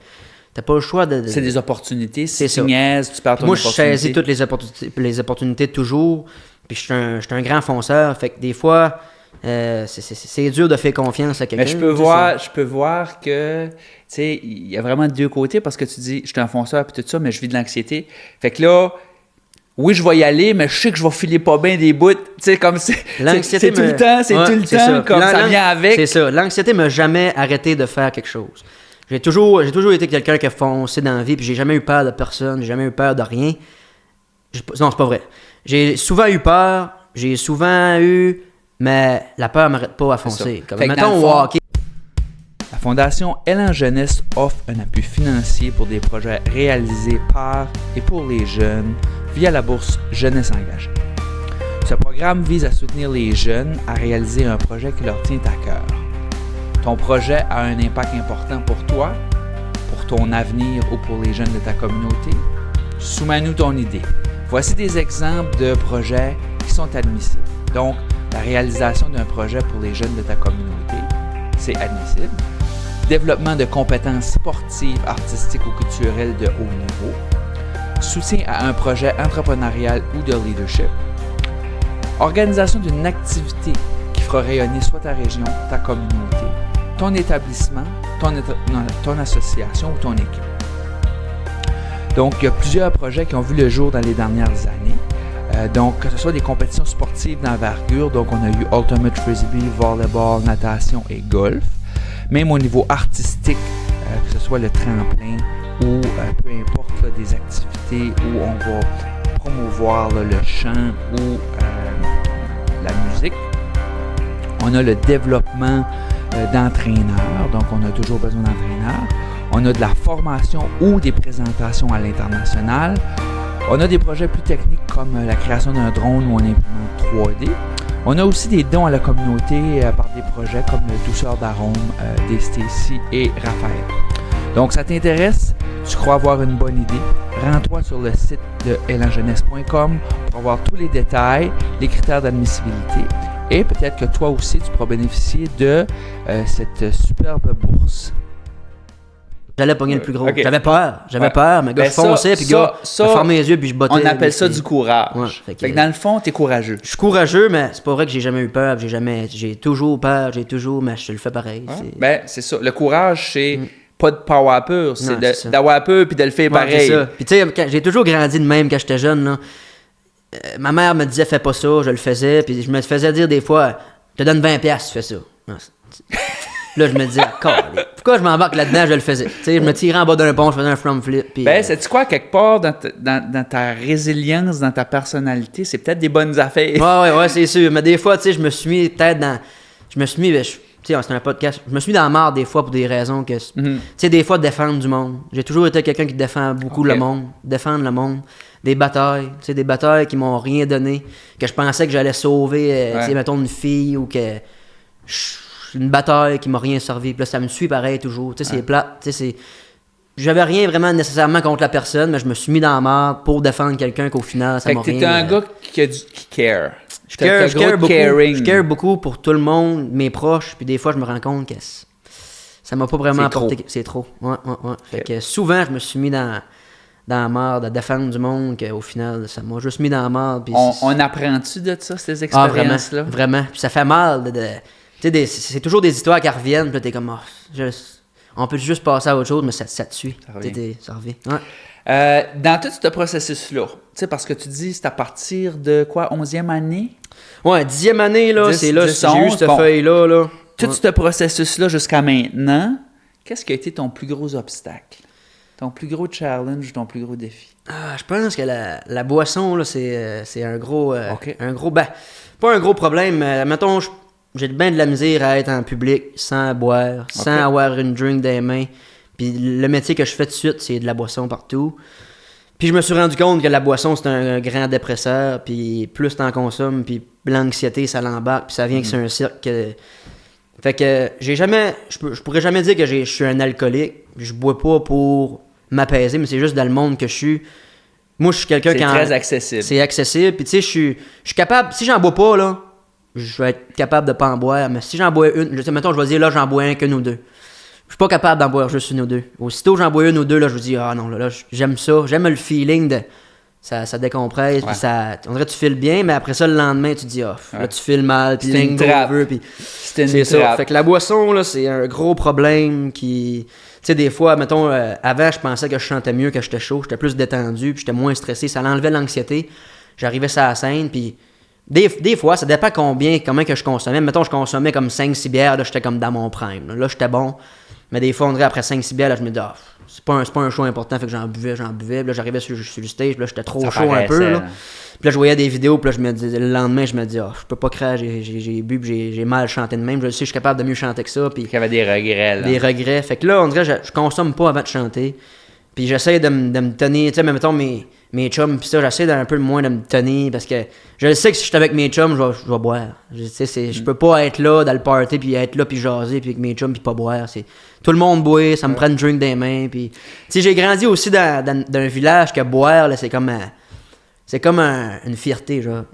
Speaker 2: T'as pas le choix de...
Speaker 1: C'est des opportunités. Si
Speaker 2: C'est
Speaker 1: tu
Speaker 2: ça.
Speaker 1: niaises, tu perds ton
Speaker 2: Moi,
Speaker 1: opportunité.
Speaker 2: je saisis toutes les opportunités toujours. Puis je suis un grand fonceur. Fait que des fois, c'est dur de faire confiance à quelqu'un.
Speaker 1: Mais je peux voir que, tu sais, il y a vraiment deux côtés parce que tu dis, je suis un fonceur puis tout ça, mais je vis de l'anxiété. Fait que là, oui, je vais y aller, mais je sais que je vais filer pas bien des bouts. Tu sais, comme c'est tout le temps, tout le temps, comme ça vient avec.
Speaker 2: C'est ça. L'anxiété m'a jamais arrêté de faire quelque chose. J'ai toujours été quelqu'un qui a foncé dans la vie, puis j'ai jamais eu peur de personne, j'ai jamais eu peur de rien. Non, c'est pas vrai. J'ai souvent eu peur, mais la peur m'arrête pas à foncer. Comme, mettons au hockey.
Speaker 1: La Fondation Élan Jeunesse offre un appui financier pour des projets réalisés par et pour les jeunes via la bourse Jeunesse Engagée. Ce programme vise à soutenir les jeunes à réaliser un projet qui leur tient à cœur. Ton projet a un impact important pour toi, pour ton avenir ou pour les jeunes de ta communauté? Soumets-nous ton idée. Voici des exemples de projets qui sont admissibles. Donc, la réalisation d'un projet pour les jeunes de ta communauté, c'est admissible. Développement de compétences sportives, artistiques ou culturelles de haut niveau. Soutien à un projet entrepreneurial ou de leadership. Organisation d'une activité qui fera rayonner soit ta région, ta communauté, ton établissement, ton association ou ton équipe. Donc, il y a plusieurs projets qui ont vu le jour dans les dernières années. Donc, que ce soit des compétitions sportives d'envergure, donc on a eu Ultimate Frisbee, volleyball, natation et golf. Même au niveau artistique, que ce soit le tremplin ou peu importe là, des activités où on va promouvoir là, le chant ou la musique. On a le développement d'entraîneurs, donc on a toujours besoin d'entraîneurs. On a de la formation ou des présentations à l'international. On a des projets plus techniques comme la création d'un drone ou un imprimante 3D. On a aussi des dons à la communauté par des projets comme le Douceur d'arôme des Stacy et Raphaël. Donc, ça t'intéresse? Tu crois avoir une bonne idée? Rends-toi sur le site de élanjeunesse.com pour avoir tous les détails, les critères d'admissibilité et peut-être que toi aussi, tu pourras bénéficier de cette superbe bourse.
Speaker 2: J'allais pogner le plus gros.
Speaker 1: Okay.
Speaker 2: J'avais peur, mais gars, je fonçais, puis gars, je fermais les yeux, puis je bottais.
Speaker 1: On appelle ça du courage.
Speaker 2: Ouais,
Speaker 1: fait que dans le fond, t'es courageux.
Speaker 2: Je suis courageux, mais c'est pas vrai que j'ai jamais eu peur, j'ai toujours peur, mais je le fais pareil.
Speaker 1: C'est ça. Le courage, c'est pas de power pur, c'est d'avoir peur puis de le faire pareil.
Speaker 2: C'est ça. Puis tu sais, j'ai toujours grandi de même quand j'étais jeune, là. Ma mère me disait, fais pas ça, je le faisais, puis je me faisais dire des fois, je te donne 20$, tu fais ça. Là, je me disais, pourquoi je m'embarque là-dedans, je le faisais. Tu sais, je me tirais en bas d'un pont, je faisais un front flip. Puis,
Speaker 1: sais-tu quoi, quelque part, dans ta résilience, dans ta personnalité, c'est peut-être des bonnes affaires.
Speaker 2: Ouais, c'est sûr. Mais des fois, tu sais, je me suis mis peut-être dans. Tu sais, c'est un podcast. Je me suis mis dans la marre des fois pour des raisons que. Tu sais, des fois, défendre du monde. J'ai toujours été quelqu'un qui défend beaucoup le monde. Défendre le monde. Des batailles. Tu sais, des batailles qui m'ont rien donné. Que je pensais que j'allais sauver, tu sais, mettons, une fille ou que. Une bataille qui m'a rien servi. Puis là, ça me suit pareil toujours. Tu sais, c'est plate. Tu sais, j'avais rien vraiment nécessairement contre la personne, mais je me suis mis dans la merde pour défendre quelqu'un qu'au final, ça m'a rien...
Speaker 1: Fait que t'es un gars qui care.
Speaker 2: Je care beaucoup pour tout le monde, mes proches, puis des fois, je me rends compte que ça m'a pas vraiment apporté... C'est trop. Ouais. Fait que souvent, je me suis mis dans la merde, à défendre du monde, qu'au final, ça m'a juste mis dans la merde.
Speaker 1: On apprend-tu de ça, ces expériences-là?
Speaker 2: Vraiment. Puis ça fait mal tu sais, c'est toujours des histoires qui reviennent, puis là, t'es comme, on peut juste passer à autre chose, mais ça te suit. Ça revient. Ouais.
Speaker 1: Dans tout ce processus-là, tu sais, parce que tu dis, c'est à partir de quoi, 11e année?
Speaker 2: Ouais, 10e année, là, c'est là, j'ai eu cette feuille-là. Là.
Speaker 1: Tout ce processus-là jusqu'à maintenant, qu'est-ce qui a été ton plus gros obstacle? Ton plus gros challenge, ton plus gros défi?
Speaker 2: Je pense que la boisson, là, c'est un gros... pas un gros problème, mais mettons, j'ai bien de la misère à être en public sans boire, sans avoir une drink dans les mains. Puis le métier que je fais tout de suite, c'est de la boisson partout. Puis je me suis rendu compte que la boisson, c'est un grand dépresseur. Puis plus t'en consommes, puis l'anxiété, ça l'embarque. Puis ça vient que c'est un cirque. Fait que je pourrais jamais dire que je suis un alcoolique. Je bois pas pour m'apaiser, mais c'est juste dans le monde que je suis. Moi, je suis quelqu'un qui...
Speaker 1: C'est très accessible.
Speaker 2: C'est accessible. Puis tu sais, je suis capable... Si j'en bois pas, là... Je vais être capable de pas en boire, mais si j'en bois une, mettons, je vais dire là, j'en bois qu'une ou deux. suis pas capable d'en boire juste une ou deux. Aussitôt que j'en bois une ou deux, là, je me dis, ah non, là, j'aime ça. J'aime le feeling de. Ça décompresse, puis on dirait que tu files bien, mais après ça, le lendemain, tu te dis, là, tu files mal, puis
Speaker 1: l'hangover,
Speaker 2: puis
Speaker 1: c'est
Speaker 2: ça. Fait que la boisson, là, c'est un gros problème qui... Tu sais, des fois, mettons, avant, je pensais que je chantais mieux, que j'étais chaud, j'étais plus détendu, puis j'étais moins stressé, ça enlevait l'anxiété. J'arrivais sur la scène, puis des fois, ça dépend comment que je consommais. Mettons, je consommais comme 5-6 bières, là, j'étais comme dans mon prime. Là, j'étais bon, mais des fois, on dirait après 5-6 bières, là, je me dis, c'est pas un show important, fait que j'en buvais. Puis là, j'arrivais sur le stage, puis là, j'étais trop chaud un peu. Là. Puis là, je voyais des vidéos, puis là, je me disais, le lendemain, je me dis, je peux pas craindre, j'ai bu, puis j'ai mal chanté de même. Je sais, je suis capable de mieux chanter que ça. Puis
Speaker 1: il y avait des regrets, là.
Speaker 2: Des regrets. Fait que là, on dirait, je consomme pas avant de chanter. Puis j'essaie de me tenir, tu sais, mettons mes chums, puis ça, j'essaie d'un peu moins de me tenir, parce que je sais que si je suis avec mes chums, je vais boire. Je peux pas être là dans le party, puis être là, puis jaser, puis avec mes chums, puis pas boire. Tout le monde boit, ça me prend une drink des mains, puis... Tu sais, j'ai grandi aussi dans un village que boire, là, c'est comme une fierté, genre.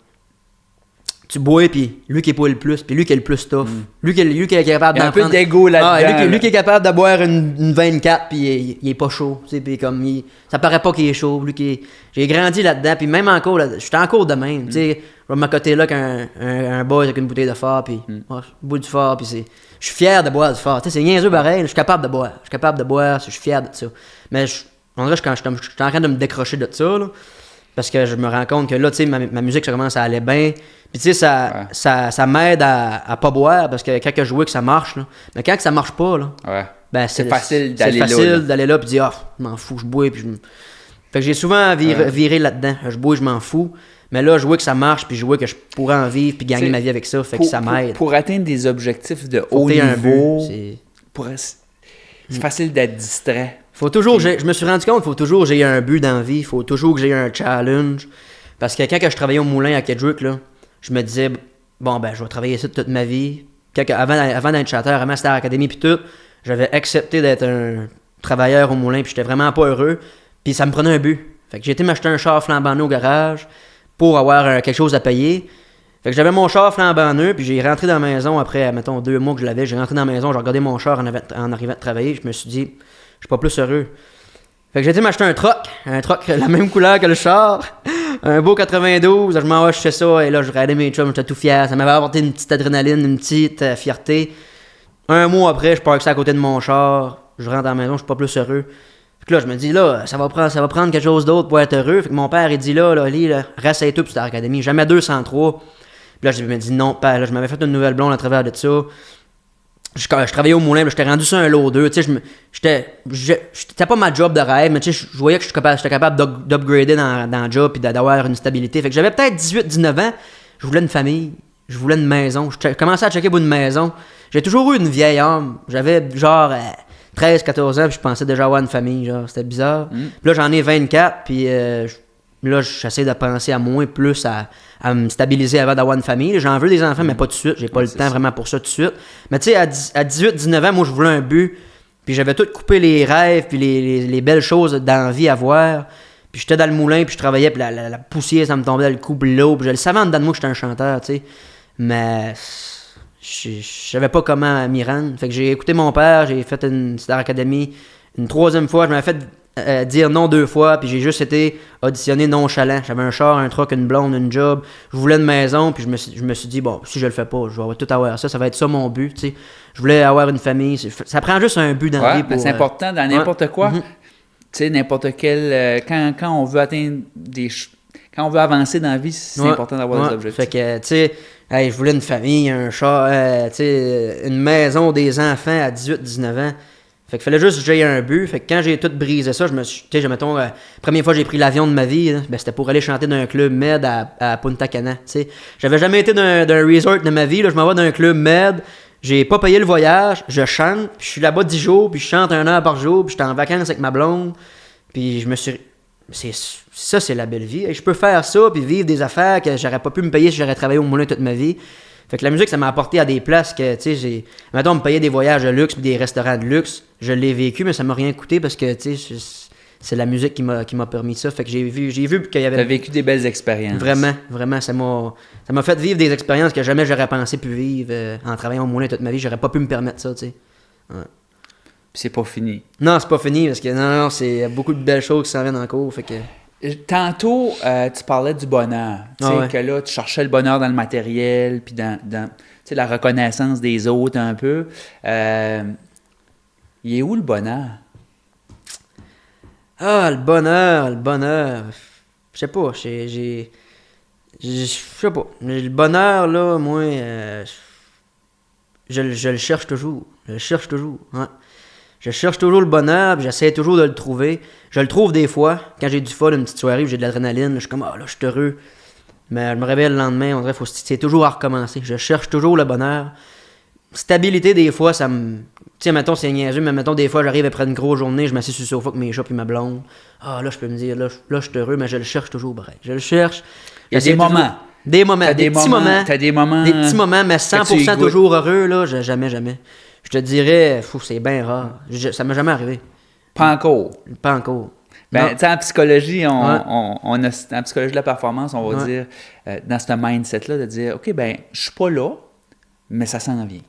Speaker 2: Tu bois, puis lui qui est pas le plus, puis lui qui est le plus tough. Lui qui est capable d'en prendre...
Speaker 1: un peu d'égo là-dedans.
Speaker 2: Lui qui est capable de boire une 24, puis il est pas chaud. Tu sais, puis comme ça paraît pas qu'il est chaud. J'ai grandi là-dedans, puis même encore, je suis encore de même. Tu sais, je vais m'accoter là qu'un boy avec une bouteille de phare, puis je bois du phare, puis je suis fier de boire du phare. Tu sais, c'est niaiseux pareil, je suis capable de boire. Je suis fier de ça. Mais on dirait que je suis en train de me décrocher de ça, là. Parce que je me rends compte que là, tu sais, ma musique, ça commence à aller bien. Puis tu sais, ça m'aide à pas boire, parce que quand je joue que ça marche, là. Mais quand ça marche pas, là, ben
Speaker 1: c'est facile d'aller là.
Speaker 2: C'est facile d'aller là, puis dire, je m'en fous, je bois, puis Fait que j'ai souvent viré là-dedans. Je bois, je m'en fous. Mais là, je vois que ça marche, puis je vois que je pourrais en vivre, puis gagner ma vie avec ça. Fait que ça m'aide.
Speaker 1: Pour atteindre des objectifs de haut niveau, c'est facile d'être distrait.
Speaker 2: Faut toujours, je me suis rendu compte, faut toujours que j'ai un but dans la vie, faut toujours que j'ai un challenge. Parce que quand je travaillais au moulin à Kedgewick, là, je me disais, bon, ben, je vais travailler ici toute ma vie. Avant d'être chanteur, avant Star Academy, puis tout, j'avais accepté d'être un travailleur au moulin, puis j'étais vraiment pas heureux. Puis ça me prenait un but. Fait que j'ai été m'acheter un char flambant neuf au garage pour avoir quelque chose à payer. Fait que j'avais mon char flambant neuf, puis j'ai rentré dans la maison après, mettons, 2 mois que je l'avais. J'ai rentré dans la maison, j'ai regardé mon char en arrivant de travailler, je me suis dit, je suis pas plus heureux. Fait que j'ai été m'acheter un truck la même couleur que le char, un beau 92, je m'en vais acheter ça, et là je regardais mes chums, j'étais tout fier, ça m'avait apporté une petite adrénaline, une petite fierté. Un mois après, je parque ça à côté de mon char, je rentre dans la maison, je suis pas plus heureux. Fait que là, je me dis, là, ça va prendre quelque chose d'autre pour être heureux. Fait que mon père, il dit, là, rasseye-toi pour Star Academy, jamais 203. Puis là, je me dis, non, père, là, je m'avais fait une nouvelle blonde à travers de ça. Je travaillais au moulin, j'étais rendu sur un lot 2, tu sais, c'était pas ma job de rêve, mais tu sais, je voyais que j'étais capable d'upgrader dans le job et d'avoir une stabilité. Fait que j'avais peut-être 18-19 ans, je voulais une famille, je voulais une maison, je commençais à checker pour une maison. J'ai toujours eu une vieille âme, j'avais genre 13-14 ans, puis je pensais déjà avoir une famille, genre, c'était bizarre. Puis là, j'en ai 24, puis là, j'essaie de penser à moins, plus à me stabiliser avant d'avoir une famille. J'en veux des enfants, mais pas tout de suite. J'ai pas le temps vraiment pour ça tout de suite. Mais tu sais, à 18-19 ans, moi, je voulais un but. Puis j'avais tout coupé les rêves, puis les belles choses dans la vie à voir. Puis j'étais dans le moulin, puis je travaillais, puis la poussière, ça me tombait dans le cou, puis l'eau. Puis je le savais en dedans de moi que j'étais un chanteur, tu sais. Mais je savais pas comment m'y rendre. Fait que j'ai écouté mon père, j'ai fait une Star Academy. Une 3e fois, je m'avais fait dire non 2 fois, puis j'ai juste été auditionné nonchalant. J'avais un char, un truck, une blonde, une job. Je voulais une maison, puis je me suis dit, bon, si je le fais pas, je vais tout avoir ça. Ça va être ça mon but, tu sais. Je voulais avoir une famille. Ça prend juste un but dans la vie.
Speaker 1: Mais c'est important dans n'importe quoi. Tu sais, n'importe quel... Quand on veut atteindre quand on veut avancer dans la vie, c'est important d'avoir des objectifs.
Speaker 2: Fait que, tu sais, je voulais une famille, un char, tu sais, une maison, des enfants à 18-19 ans. Fait qu'il fallait juste que j'aie un but. Fait que quand j'ai tout brisé ça, mettons, la première fois que j'ai pris l'avion de ma vie, là, c'était pour aller chanter dans un club med à Punta Cana. T'sais. J'avais jamais été d'un resort de ma vie. Là, je m'en vais dans un club med. J'ai pas payé le voyage. Je chante. Puis je suis là-bas 10 jours. Puis je chante 1 heure par jour. Puis j'étais en vacances avec ma blonde. Puis je me suis... Ça, c'est la belle vie. Et je peux faire ça puis vivre des affaires que j'aurais pas pu me payer si j'aurais travaillé au moulin toute ma vie. Fait que la musique, ça m'a apporté à des places que, tu sais, mettons, on me payait des voyages de luxe puis des restaurants de luxe. Je l'ai vécu, mais ça m'a rien coûté parce que, tu sais, c'est la musique qui m'a permis ça. Fait que j'ai vu qu'il y avait...
Speaker 1: T'as vécu des belles expériences.
Speaker 2: Vraiment, ça m'a fait vivre des expériences que jamais j'aurais pensé pu vivre en travaillant au moulin toute ma vie. J'aurais pas pu me permettre ça, tu sais. Ouais.
Speaker 1: puis c'est pas fini.
Speaker 2: Non, c'est pas fini, parce que non, c'est beaucoup de belles choses qui s'en viennent en cours, fait que...
Speaker 1: Tantôt, tu parlais du bonheur. Tu sais, que là, tu cherchais le bonheur dans le matériel, puis dans tu sais, la reconnaissance des autres un peu. Il est où le bonheur?
Speaker 2: Ah, le bonheur. Je sais pas, je sais pas. Le bonheur, là, moi, je le cherche toujours. Je le cherche toujours, ouais. Je cherche toujours le bonheur, puis j'essaie toujours de le trouver. Je le trouve des fois, quand j'ai du fun, une petite soirée où j'ai de l'adrénaline, je suis comme, ah là, je suis heureux. Mais je me réveille le lendemain, on dirait, c'est toujours à recommencer. Je cherche toujours le bonheur. Stabilité, des fois, ça me... Tu sais, mettons, c'est niaiseux, mais mettons, des fois, j'arrive après une grosse journée, je m'assieds sur le sofa avec mes chats et ma blonde. Ah, là, je peux me dire, là, je suis heureux, mais je le cherche toujours, pareil. Je le cherche.
Speaker 1: Il y a des moments.
Speaker 2: Des moments, des petits moments.
Speaker 1: T'as des moments.
Speaker 2: Des petits moments, mais 100% toujours heureux, là, jamais. Je te dirais, c'est bien rare. Ça m'est jamais arrivé.
Speaker 1: Pas encore.
Speaker 2: Pas encore.
Speaker 1: Ben, tu sais, en psychologie, on a, en psychologie de la performance, on va dire, dans ce mindset-là, de dire, OK, ben, je suis pas là, mais ça s'en vient.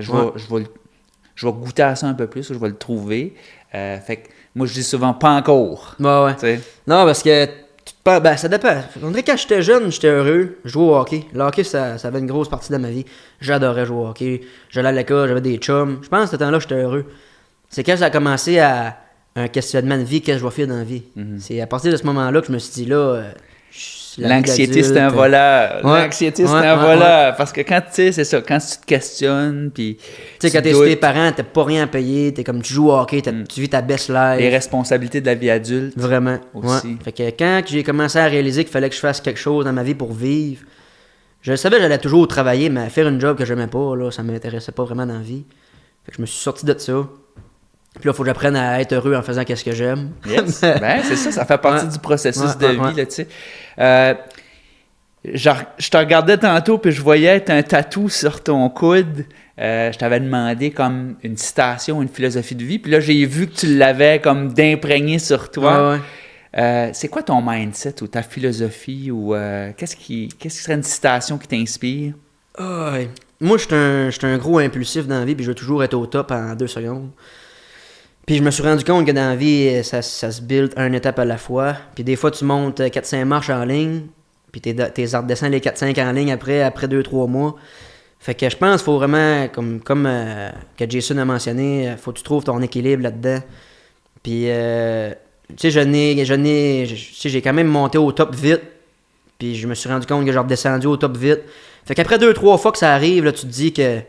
Speaker 1: Je vais goûter à ça un peu plus, je vais le trouver. Fait que moi, je dis souvent, pas encore.
Speaker 2: Ouais.
Speaker 1: T'sais.
Speaker 2: Non, parce que, ben, ça dépend. On dirait que quand j'étais jeune, j'étais heureux. Je jouais au hockey. Le hockey, ça avait une grosse partie de ma vie. J'adorais jouer au hockey. J'allais à l'école, j'avais des chums. Je pense que ce temps-là, j'étais heureux. C'est quand ça a commencé à un questionnement de vie, qu'est-ce que je vais faire dans la vie. Mm-hmm. C'est à partir de ce moment-là que je me suis dit, là...
Speaker 1: L'anxiété, c'est un voleur. L'anxiété, c'est un voleur. Parce que quand, tu sais, c'est ça, quand tu te questionnes, puis...
Speaker 2: Tu sais, quand t'es chez tes parents, t'as pas rien à payer, t'es comme, tu joues au hockey, tu vis ta best life.
Speaker 1: Les responsabilités de la vie adulte.
Speaker 2: Vraiment,
Speaker 1: aussi.
Speaker 2: Fait que quand j'ai commencé à réaliser qu'il fallait que je fasse quelque chose dans ma vie pour vivre, je savais que j'allais toujours travailler, mais faire une job que j'aimais pas, là, ça m'intéressait pas vraiment dans la vie. Fait que je me suis sorti de ça. Puis là, il faut que j'apprenne à être heureux en faisant ce que j'aime.
Speaker 1: Yes. Ben, c'est ça fait partie du processus de vie, là, tu sais. Je te regardais tantôt, puis je voyais un tatou sur ton coude. Je t'avais demandé comme une citation, une philosophie de vie. Puis là, j'ai vu que tu l'avais comme d'imprégné sur toi. C'est quoi ton mindset ou ta philosophie? Ou qu'est-ce qui serait une citation qui t'inspire?
Speaker 2: Moi, je suis un gros impulsif dans la vie, puis je veux toujours être au top en 2 secondes. Puis je me suis rendu compte que dans la vie, ça se build une étape à la fois. Puis des fois, tu montes 4-5 marches en ligne, puis t'es redescends les 4-5 en ligne après 2-3 mois. Fait que je pense qu'il faut vraiment, comme que Jason a mentionné, faut que tu trouves ton équilibre là-dedans. Puis, tu sais, j'ai quand même monté au top vite. Puis je me suis rendu compte que j'ai redescendu au top vite. Fait qu'après 2-3 fois que ça arrive, là, tu te dis que...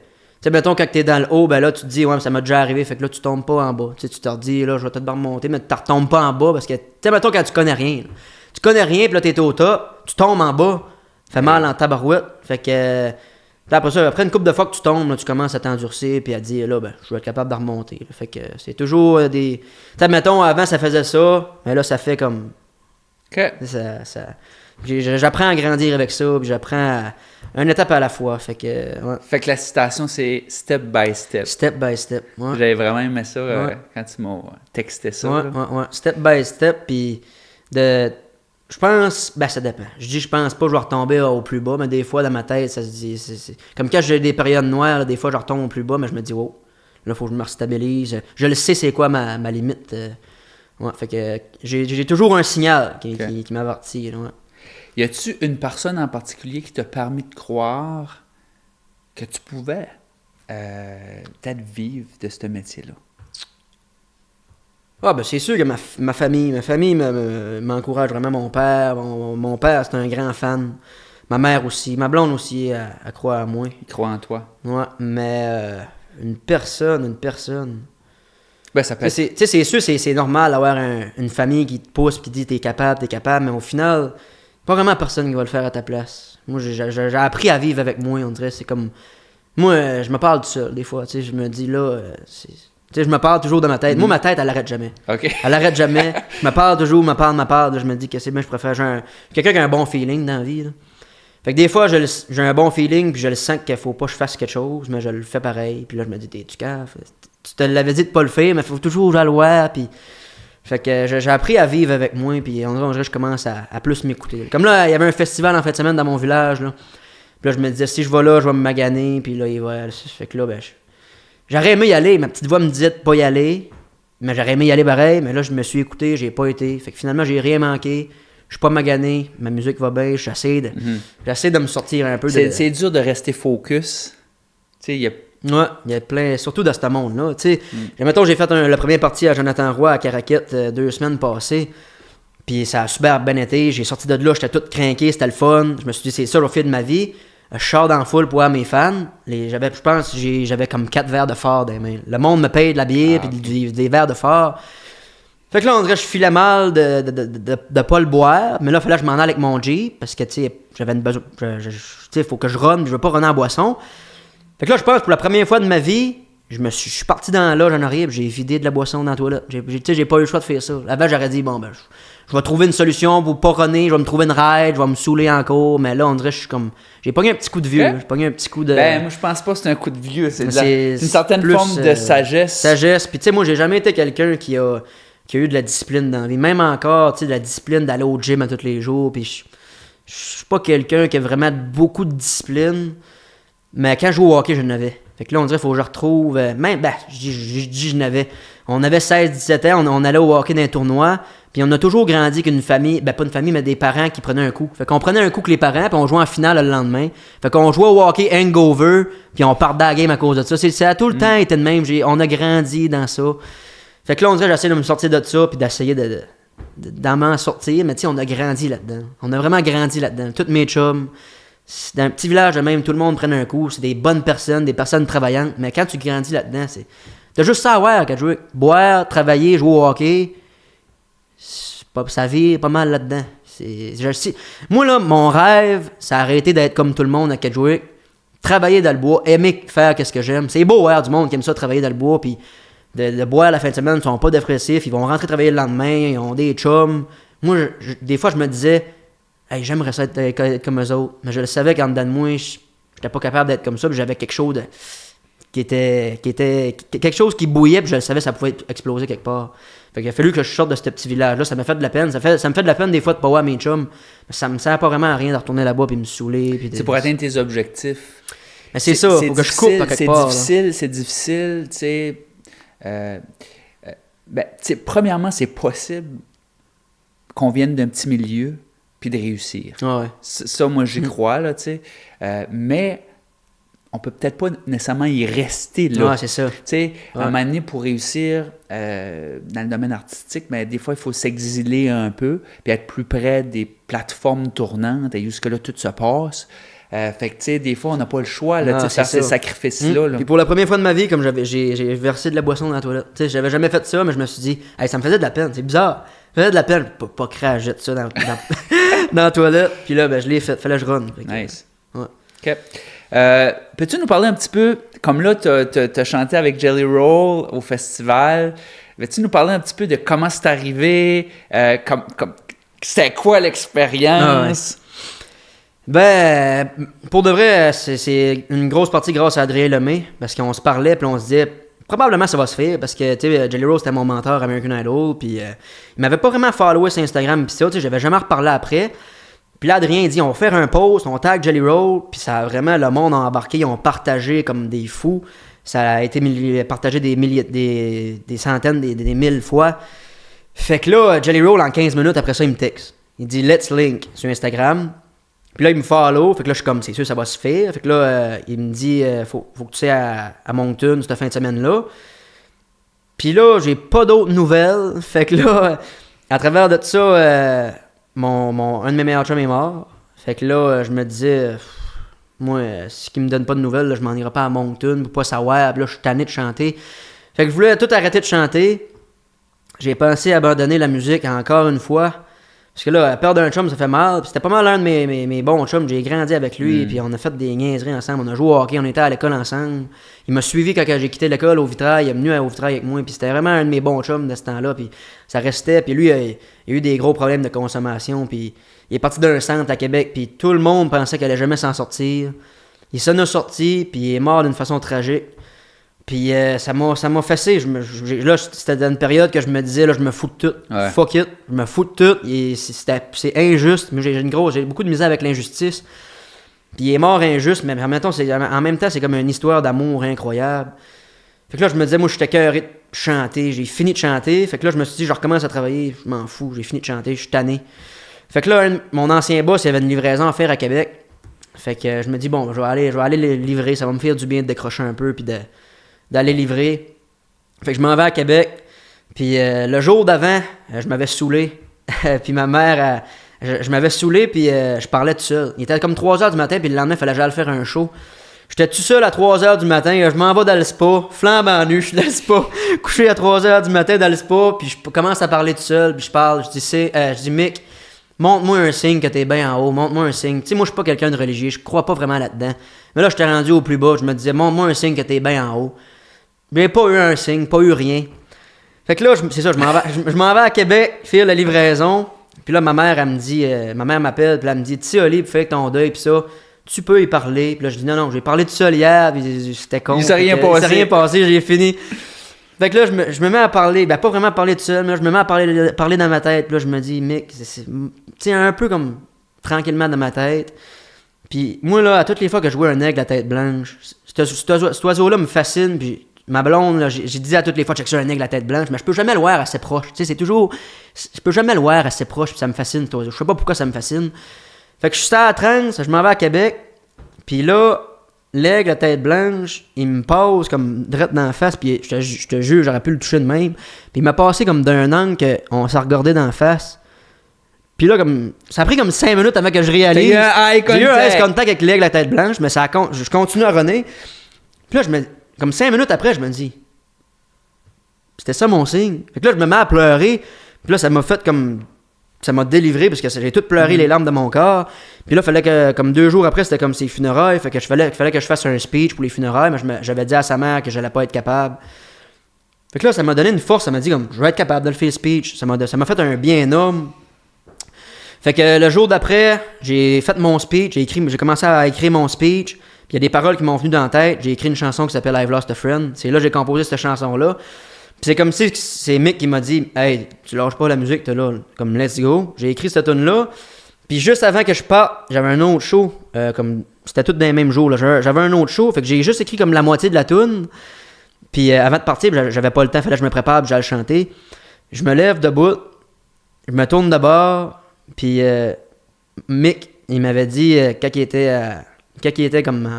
Speaker 2: Tu sais, mettons, quand t'es dans le haut, ben là, tu te dis, ouais, ça m'a déjà arrivé, fait que là, tu tombes pas en bas. Tu sais, tu te redis, là, je vais peut-être remonter, mais tu retombes pas en bas parce que, tu sais, mettons, quand tu connais rien, là. Tu connais rien, puis là, t'es au top, tu tombes en bas, fait mal en tabarouette. Fait que, après ça, après une couple de fois que tu tombes, là, tu commences à t'endurcir, puis à dire, là, ben, je vais être capable de remonter. Là. Fait que, c'est toujours des. Tu sais, mettons, avant, ça faisait ça, mais là, ça fait comme.
Speaker 1: OK.
Speaker 2: J'apprends à grandir avec ça, puis j'apprends à une étape à la fois. Fait que,
Speaker 1: Fait que la citation, c'est step by step.
Speaker 2: Step by step. Ouais.
Speaker 1: J'avais vraiment aimé ça quand tu m'as texté ça.
Speaker 2: Ouais. Step by step, puis je pense, ben ça dépend. Je pense pas que je vais retomber au plus bas, mais des fois dans ma tête, ça se dit. C'est... Comme quand j'ai des périodes noires, là, des fois je retombe au plus bas, mais je me dis, wow, là, faut que je me restabilise. Je le sais, c'est quoi ma limite. Fait que j'ai toujours un signal qui m'avertit. Ouais.
Speaker 1: Y a-tu une personne en particulier qui t'a permis de croire que tu pouvais peut-être vivre de ce métier-là?
Speaker 2: Ah, ben c'est sûr que ma famille m'encourage vraiment. Mon père, mon père, c'est un grand fan. Ma mère aussi. Ma blonde aussi, elle croit à moi.
Speaker 1: Il croit en toi.
Speaker 2: Ouais, mais une personne.
Speaker 1: Ben, ça peut être...
Speaker 2: Tu sais, c'est sûr, c'est normal d'avoir une famille qui te pousse et qui dit t'es capable, mais au final, pas vraiment personne qui va le faire à ta place. Moi, j'ai appris à vivre avec moi, on dirait. C'est comme... Moi, je me parle tout seul, des fois. Tu sais, je me dis là... Tu sais, je me parle toujours de ma tête. Moi, ma tête, elle arrête jamais.
Speaker 1: OK.
Speaker 2: Elle arrête jamais. Je me parle toujours, me parle. Je me dis que c'est bien, je préfère... quelqu'un qui a un bon feeling dans la vie, là. Fait que des fois, j'ai un bon feeling, puis je le sens qu'il faut pas que je fasse quelque chose, mais je le fais pareil. Puis là, je me dis, t'es-tu cave? Tu te l'avais dit de pas le faire, mais il faut toujours le voir, puis... Fait que j'ai appris à vivre avec moi, puis on dirait que je commence à plus m'écouter. Comme là, il y avait un festival en fin de semaine dans mon village, là. Puis là, je me disais, si je vais là, je vais me maganer, puis là, il va... Fait que là, ben, J'aurais aimé y aller, ma petite voix me disait de pas y aller, mais j'aurais aimé y aller pareil, mais là, je me suis écouté, j'ai pas été. Fait que finalement, j'ai rien manqué. Je suis pas magané, ma musique va bien, j'essaie de me sortir un peu de...
Speaker 1: C'est dur de rester focus. Tu sais, il y a...
Speaker 2: Ouais, il y a plein, surtout dans ce monde-là. Tu sais, mettons, j'ai fait la première partie à Jonathan Roy à Caraquette 2 semaines passées. Puis ça a super bien été. J'ai sorti de là, j'étais tout craqué, c'était le fun. Je me suis dit, c'est ça le fil de ma vie. Je sors dans la foule pour voir mes fans. Je pense j'avais comme 4 verres de fort dans les mains. Le monde me paye de la bière puis des verres de fort. Fait que là, on dirait que je filais mal de pas le boire. Mais là, il fallait que je m'en aille avec mon Jeep. Parce que, tu sais, j'avais une besoin. Tu sais, il faut que je run. Je veux pas runner en boisson. Fait que là, je pense pour la première fois de ma vie, je suis parti dans la loge en arrière, j'ai vidé de la boisson dans la toilette. J'ai pas eu le choix de faire ça. Avant, j'aurais dit, bon, ben, je vais trouver une solution pour pas runner, je vais me trouver une ride, je vais me saouler encore. Mais là, on dirait que je suis comme. J'ai pogné un petit coup de vieux. J'ai pogné un petit coup de.
Speaker 1: Ben, moi, je pense pas que c'est un coup de vieux. C'est une certaine forme de sagesse.
Speaker 2: Sagesse. Puis, tu sais, moi, j'ai jamais été quelqu'un qui a eu de la discipline dans la vie. Même encore, tu sais, de la discipline d'aller au gym à tous les jours. Puis, je suis pas quelqu'un qui a vraiment beaucoup de discipline. Mais quand je joue au hockey, je n'avais. Fait que là, on dirait qu'il faut que je retrouve. Je dis je n'avais. On avait 16-17 ans, on allait au hockey dans un tournoi. Puis on a toujours grandi qu'une famille, pas une famille, mais des parents qui prenaient un coup. Fait qu'on prenait un coup que les parents, puis on jouait en finale le lendemain. Fait qu'on jouait au hockey hangover, puis on partait à la game à cause de ça. Ça a tout le temps été de même. On a grandi dans ça. Fait que là, on dirait j'essaie de me sortir de ça, puis d'essayer d'en m'en sortir. Mais tu sais, on a grandi là-dedans. On a vraiment grandi là-dedans. Tous mes chums. Dans un petit village de même, tout le monde prenne un coup, c'est des bonnes personnes, des personnes travaillantes, mais quand tu grandis là-dedans, t'as juste ça à voir quand tu joues. Boire, travailler, jouer au hockey, ça vire pas mal là-dedans. Moi là, mon rêve, ça a arrêté d'être comme tout le monde à Kedgewick, travailler dans le bois, aimer faire ce que j'aime. C'est beau voir du monde qui aime ça travailler dans le bois, puis de boire la fin de semaine, ils sont pas dépressifs, ils vont rentrer travailler le lendemain, ils ont des chums. Moi, des fois, je me disais, hey, j'aimerais ça être comme eux autres. Mais je le savais qu'en dedans de moi, j'étais pas capable d'être comme ça. Puis j'avais quelque chose qui était quelque chose qui bouillait. Puis je le savais que ça pouvait exploser quelque part. Fait qu'il a fallu que je sorte de ce petit village-là. Ça m'a fait de la peine. Ça me fait de la peine des fois de pas voir mes chums. Mais ça me sert pas vraiment à rien de retourner là-bas puis me saouler. Puis
Speaker 1: c'est pour atteindre tes objectifs.
Speaker 2: Mais c'est ça. Faut que je coupe à quelque part.
Speaker 1: C'est difficile. Tu sais. Premièrement, c'est possible qu'on vienne d'un petit milieu puis de réussir.
Speaker 2: Ah ouais.
Speaker 1: Ça, moi, j'y crois, là, tu sais. Mais on peut peut-être pas nécessairement y rester, là.
Speaker 2: Ouais, c'est ça.
Speaker 1: Tu sais, à un moment donné, pour réussir dans le domaine artistique, mais des fois, il faut s'exiler un peu puis être plus près des plateformes tournantes et jusque-là, tout se passe. Fait que, tu sais, des fois, on n'a pas le choix, là, de faire ces sacrifices-là. Là.
Speaker 2: Puis pour la première fois de ma vie, comme j'ai versé de la boisson dans la toilette. Tu sais, j'avais jamais fait ça, mais je me suis dit, hey, ça me faisait de la peine, c'est bizarre. Ça me faisait de la peine, pas cracher ça dans la toilette. Puis là, ben, je l'ai fait, fallait que je run.
Speaker 1: Nice.
Speaker 2: Ouais.
Speaker 1: OK. Peux-tu nous parler un petit peu, comme là, tu as chanté avec Jelly Roll au festival, veux-tu nous parler un petit peu de comment c'est arrivé, c'était quoi l'expérience?
Speaker 2: Ah ouais. Ben, pour de vrai, c'est une grosse partie grâce à Adrien Lemay, parce qu'on se parlait, puis on se disait, probablement ça va se faire, parce que, tu sais, Jelly Roll, c'était mon mentor à American Idol, puis il m'avait pas vraiment followé sur Instagram, puis ça, tu sais, j'avais jamais reparlé après. Puis là, Adrien dit, on va faire un post, on tag Jelly Roll, puis ça a vraiment, le monde a embarqué, ils ont partagé comme des fous. Ça a été partagé des centaines, des 1000 fois. Fait que là, Jelly Roll, en 15 minutes, après ça, il me texte. Il dit, let's link sur Instagram. Puis là, il me follow, fait que là, je suis comme, c'est sûr, ça va se faire. Fait que là, il me dit, faut que tu sois à Moncton cette fin de semaine-là. Puis là, j'ai pas d'autres nouvelles. Fait que là, à travers de tout ça, un de mes meilleurs chums est mort. Fait que là, je me disais, moi, si qu'il me donne pas de nouvelles, là, je m'en irai pas à Moncton pour pas savoir. Puis là, je suis tanné de chanter. Fait que je voulais tout arrêter de chanter. J'ai pensé abandonner la musique encore une fois. Parce que là, perdre un chum, ça fait mal. Puis c'était pas mal un de mes bons chums. J'ai grandi avec lui. Puis on a fait des niaiseries ensemble. On a joué au hockey. On était à l'école ensemble. Il m'a suivi quand j'ai quitté l'école au Vitrail. Il est venu au Vitrail avec moi. Puis c'était vraiment un de mes bons chums de ce temps-là. Puis ça restait. Puis lui, il a eu des gros problèmes de consommation. Puis il est parti d'un centre à Québec. Puis tout le monde pensait qu'il allait jamais s'en sortir. Il s'en a sorti. Puis il est mort d'une façon tragique. Puis ça m'a fessé. Là, c'était dans une période que je me disais, là, je me fous de tout.
Speaker 1: Ouais.
Speaker 2: Fuck it. Je me fous de tout. C'est injuste. Mais j'ai beaucoup de misère avec l'injustice. Puis il est mort injuste, mais en même temps, c'est comme une histoire d'amour incroyable. Fait que là, je me disais, moi, j'étais écœuré de chanter. J'ai fini de chanter. Fait que là, je me suis dit, je recommence à travailler. Je m'en fous. J'ai fini de chanter. Je suis tanné. Fait que là, mon ancien boss, il avait une livraison à faire à Québec. Fait que je me dis, bon, je vais aller le livrer. Ça va me faire du bien de décrocher un peu puis d'aller livrer. Fait que je m'en vais à Québec. Puis le jour d'avant, je m'avais saoulé. Puis ma mère, je m'avais saoulé puis je parlais tout seul. Il était comme 3h du matin puis le lendemain, il fallait que j'aille faire un show. J'étais tout seul à 3h du matin, je m'en vais dans le spa, flambant nu, je suis dans le spa, couché à 3h du matin dans le spa, puis je commence à parler tout seul, puis je dis Mick, montre-moi un signe que t'es bien en haut, montre-moi un signe. Tu sais, moi je suis pas quelqu'un de religieux, je crois pas vraiment là-dedans. Mais là, j'étais rendu au plus bas, je me disais, montre-moi un signe que t'es bien en haut. J'ai pas eu un signe, pas eu rien. Fait que là, c'est ça, je m'en vais à Québec, faire la livraison, puis là, ma mère, elle me dit, ma mère m'appelle, puis elle me dit, tu sais, Oli, puis fais ton deuil, puis ça. Tu peux y parler. Puis là, je dis non, j'ai parlé tout seul hier, puis c'était con.
Speaker 1: Il s'est rien passé.
Speaker 2: Il s'est rien passé, j'ai fini. Fait que là, je me mets à parler, ben pas vraiment parler tout seul, mais là, je me mets à parler dans ma tête. Puis là, je me dis, mec, tu sais, un peu comme tranquillement dans ma tête. Puis moi, là, à toutes les fois que je vois un aigle à tête blanche, cet oiseau-là me fascine, puis ma blonde, là, j'ai dit à toutes les fois que je un aigle à tête blanche, mais je peux jamais le voir assez proche. Tu sais, c'est toujours. Je peux jamais le voir assez proche, puis ça me fascine, cet oiseau. Je sais pas pourquoi ça me fascine. Fait que je suis à la transe, je m'en vais à Québec, puis là, l'aigle à tête blanche, il me passe comme direct dans la face, puis je te jure, j'aurais pu le toucher de même. Puis il m'a passé comme d'un angle qu'on s'est regardé dans la face. Puis là, comme ça a pris comme 5 minutes avant que je réalise. J'ai eu un eye contact avec l'aigle à tête blanche, mais je continue à runner. Puis là, comme 5 minutes après, je me dis, c'était ça mon signe. Fait que là, je me mets à pleurer, puis là, ça m'a fait comme... Ça m'a délivré parce que j'ai tout pleuré les larmes de mon corps. Puis là, il fallait que, comme 2 jours après, c'était comme ses funérailles. Fait que fallait que je fasse un speech pour les funérailles. Mais j'avais dit à sa mère que j'allais pas être capable. Fait que là, ça m'a donné une force. Ça m'a dit comme, je vais être capable de le faire speech. Ça m'a fait un bien énorme. Fait que le jour d'après, j'ai fait mon speech. J'ai commencé à écrire mon speech. Puis il y a des paroles qui m'ont venu dans la tête. J'ai écrit une chanson qui s'appelle I've Lost a Friend. C'est là que j'ai composé cette chanson-là. Puis c'est comme si c'est Mick qui m'a dit « Hey, tu lâches pas la musique, t'es là, comme let's go ». J'ai écrit cette tune-là. Puis juste avant que je parte, j'avais un autre show. Comme c'était tout dans les mêmes jours. Là. J'avais un autre show, fait que j'ai juste écrit comme la moitié de la tune. Puis avant de partir, j'avais pas le temps, fallait que je me prépare, puis j'allais chanter. Je me lève debout, je me tourne de bord, puis Mick, il m'avait dit, quand il était comme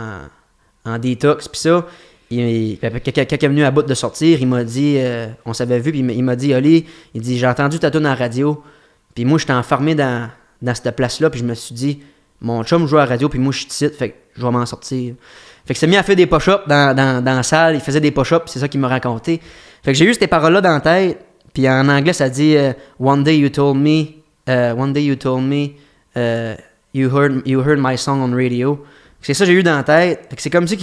Speaker 2: en détox, puis ça... Quand il est venu à bout de sortir, il m'a dit, on s'avait vu, puis il m'a dit, Oli, il dit, j'ai entendu ta tune en radio, puis moi, j'étais enfermé dans cette place-là, puis je me suis dit, mon chum joue à la radio, puis moi, je suis ici, fait que je vais m'en sortir. Fait que c'est mis à faire des push-ups dans la salle, il faisait des push-ups, c'est ça qu'il m'a raconté. Fait que j'ai eu ces paroles-là dans la tête, puis en anglais, ça dit, One day you told me, you heard my song on radio. C'est ça que j'ai eu dans la tête. Fait que c'est comme si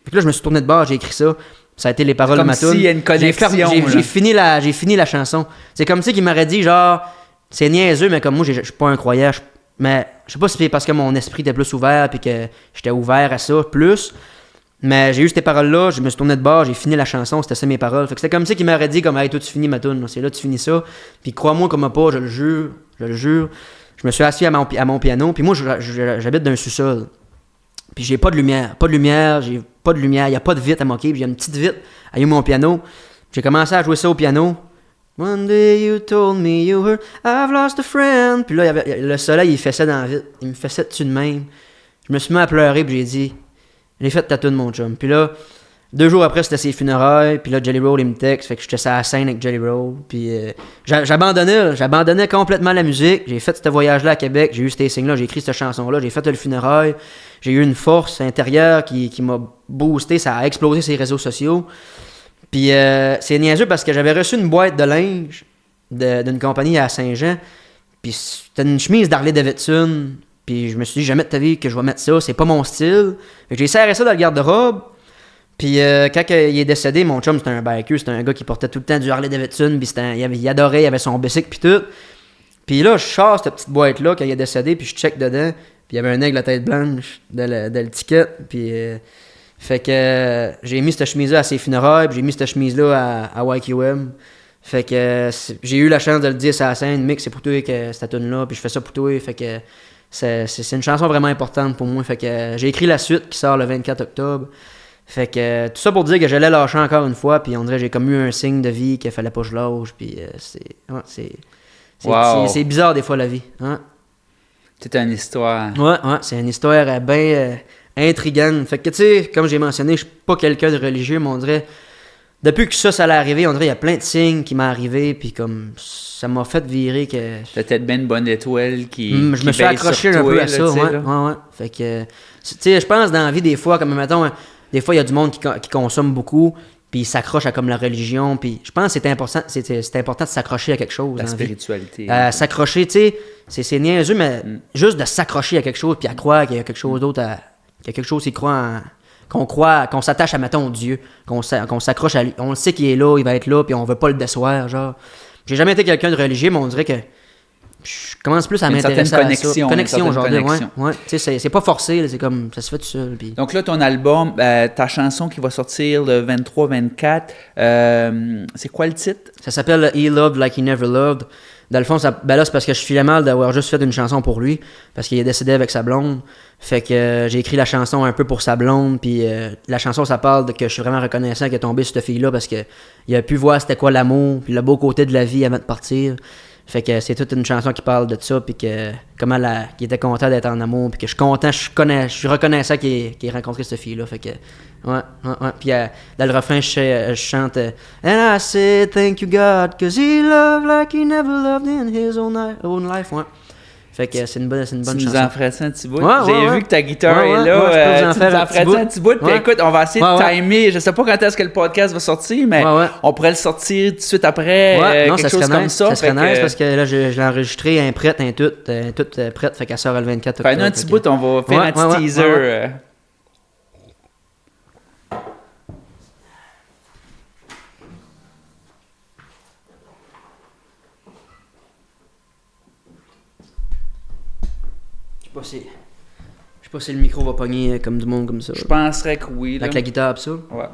Speaker 2: Fait que là, je me suis tourné de bord, j'ai écrit ça. Ça a été les paroles de ma tune.
Speaker 1: Comme s'il y a une connexion.
Speaker 2: J'ai fini la chanson. C'est comme si qu'il m'aurait dit, genre, c'est niaiseux, mais comme moi, je suis pas un croyant. Mais je sais pas si c'est parce que mon esprit était plus ouvert puis que j'étais ouvert à ça plus. Mais j'ai eu ces paroles-là, je me suis tourné de bord, j'ai fini la chanson, c'était ça mes paroles. Fait que c'était comme si qu'il m'aurait dit, comme, hey, toi, tu finis ma tune. C'est là, tu finis ça. Puis crois-moi, comme pas, je le jure. Je me suis assis à mon piano. Puis moi, j'habite dans un sous-sol. Puis j'ai pas de lumière, il y a pas de vitre à moquer, puis j'ai une petite vitre à mon piano. J'ai commencé à jouer ça au piano. One day you told me you heard I've lost a friend. Puis là, le soleil, il fessait dans la vitre. Il me fessait dessus de même. Je me suis mis à pleurer, puis j'ai dit, j'ai fait ta tune, mon chum. Puis là, 2 jours après, c'était ses funérailles. Puis là, Jelly Roll, il me texte. Fait que j'étais sur la scène avec Jelly Roll. Puis j'abandonnais complètement la musique. J'ai fait ce voyage-là à Québec. J'ai eu ces signes-là. J'ai écrit cette chanson-là. J'ai fait le funéraille. J'ai eu une force intérieure qui m'a boosté. Ça a explosé ses réseaux sociaux. Puis c'est niaiseux parce que j'avais reçu une boîte de linge d'une compagnie à Saint-Jean. Puis c'était une chemise d'Harley Davidson. Puis je me suis dit, jamais de ta vie que je vais mettre ça. C'est pas mon style. Fait que j'ai serré ça dans le garde-robe. Puis quand il est décédé, mon chum, c'était un biker, c'était un gars qui portait tout le temps du Harley Davidson, puis il adorait, il avait son bicycle puis tout. Puis là, je sors cette petite boîte-là quand il est décédé, puis je check dedans, puis il y avait un aigle à tête blanche de l'étiquette, puis fait que j'ai mis cette chemise-là à ses funérailles, puis j'ai mis cette chemise-là à YQM. Fait que j'ai eu la chance de le dire sur la scène, Mick, c'est pour toi que cette tune-là, puis je fais ça pour toi, fait que c'est une chanson vraiment importante pour moi, fait que j'ai écrit la suite qui sort le 24 octobre. Fait que tout ça pour dire que j'allais lâcher encore une fois, puis on dirait que j'ai comme eu un signe de vie qu'il fallait pas que je lâche, puis c'est bizarre des fois la vie. Hein?
Speaker 1: C'est une histoire.
Speaker 2: Ouais, c'est une histoire bien intrigante. Fait que tu sais, comme j'ai mentionné, je suis pas quelqu'un de religieux, mais on dirait, depuis que ça allait arriver, on dirait il y a plein de signes qui m'ont arrivé, puis comme ça m'a fait virer que...
Speaker 1: T'as peut-être bien une bonne étoile qui
Speaker 2: je me suis accroché un peu à ça, ouais. Fait que, tu sais, je pense dans la vie des fois, comme mettons, des fois il y a du monde qui consomme beaucoup, puis il s'accroche à comme la religion, puis je pense que c'est important de s'accrocher à quelque chose.
Speaker 1: La spiritualité.
Speaker 2: S'accrocher, tu sais, c'est niaiseux, mais juste de s'accrocher à quelque chose, puis à croire qu'il y a quelque chose d'autre, qu'il y a quelque chose qu'on s'attache à, mettons, Dieu, qu'on s'accroche à lui. On le sait qu'il est là, il va être là, puis on veut pas le décevoir, genre. J'ai jamais été quelqu'un de religieux, mais on dirait que je commence plus à m'intéresser à ça. Connexion, genre. Ouais. Tu sais, c'est pas forcé, là, c'est comme, ça se fait tout seul. Puis...
Speaker 1: Donc là, ton album, ta chanson qui va sortir le 23-24, c'est quoi le titre?
Speaker 2: Ça s'appelle « He Loved Like He Never Loved ». Dans le fond, là, c'est parce que je filais mal d'avoir juste fait une chanson pour lui, parce qu'il est décédé avec sa blonde. Fait que j'ai écrit la chanson un peu pour sa blonde, puis la chanson, ça parle de que je suis vraiment reconnaissant qu'elle est tombée sur cette fille-là, parce qu'il a pu voir c'était quoi l'amour, puis le beau côté de la vie avant de partir. Fait que c'est toute une chanson qui parle de ça, puis que comment qu'il était content d'être en amour, puis que je suis content, je suis reconnaissant qu'il ait rencontré cette fille-là. Fait que, ouais. Puis dans le refrain, je chante And I said thank you God, cause he loved like he never loved in his own life, ouais. Fait que c'est une bonne chanson.
Speaker 1: Tu nous en ferais ça un petit bout?
Speaker 2: Ouais,
Speaker 1: J'ai vu que ta guitare est là.
Speaker 2: Je peux vous en faire
Speaker 1: un petit bout. Puis écoute, on va essayer de timer. Je sais pas quand est-ce que le podcast va sortir, mais on pourrait le sortir tout de suite après. Quelque chose comme ça.
Speaker 2: Ça serait nice parce que là, je l'ai enregistré, elle est prête, elle est toute prête. Fait qu'elle sort le 24 octobre.
Speaker 1: Fais-nous un petit bout, on va faire un petit teaser.
Speaker 2: Je sais pas si le micro va pogner comme du monde comme ça.
Speaker 1: Je penserais que oui.
Speaker 2: Avec la guitare pis ça.
Speaker 1: Ouais.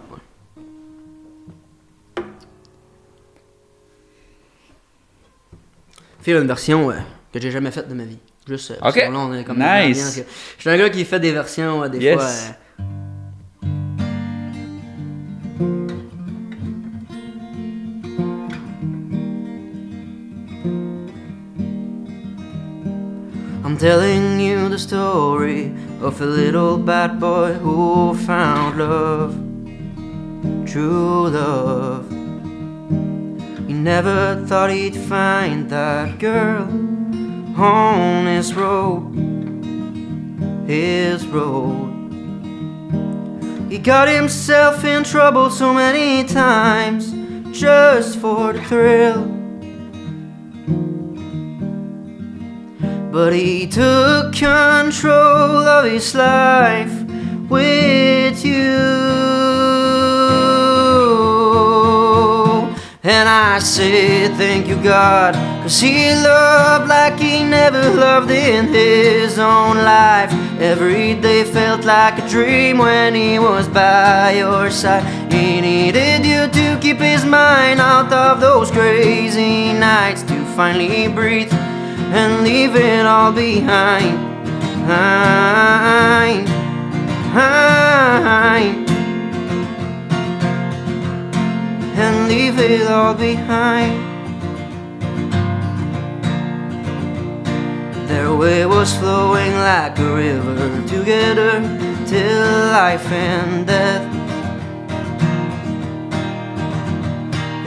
Speaker 2: Faire une version que j'ai jamais faite de ma vie. Juste
Speaker 1: OK.
Speaker 2: là, on est comme
Speaker 1: nice.
Speaker 2: Je suis un gars qui fait des versions des fois. I'm telling you the story of a little bad boy who found love, true love. He never thought he'd find that girl on his road. He got himself in trouble so many times just for the thrill. But he took control of his life with you. And I said thank you God, cause he loved like he never loved in his own life. Every day felt like a dream when he was by your side. He needed you to keep his mind out of those crazy nights, to finally breathe and leave it all behind. And leave it all behind. Their way was flowing like a river, together till life and death.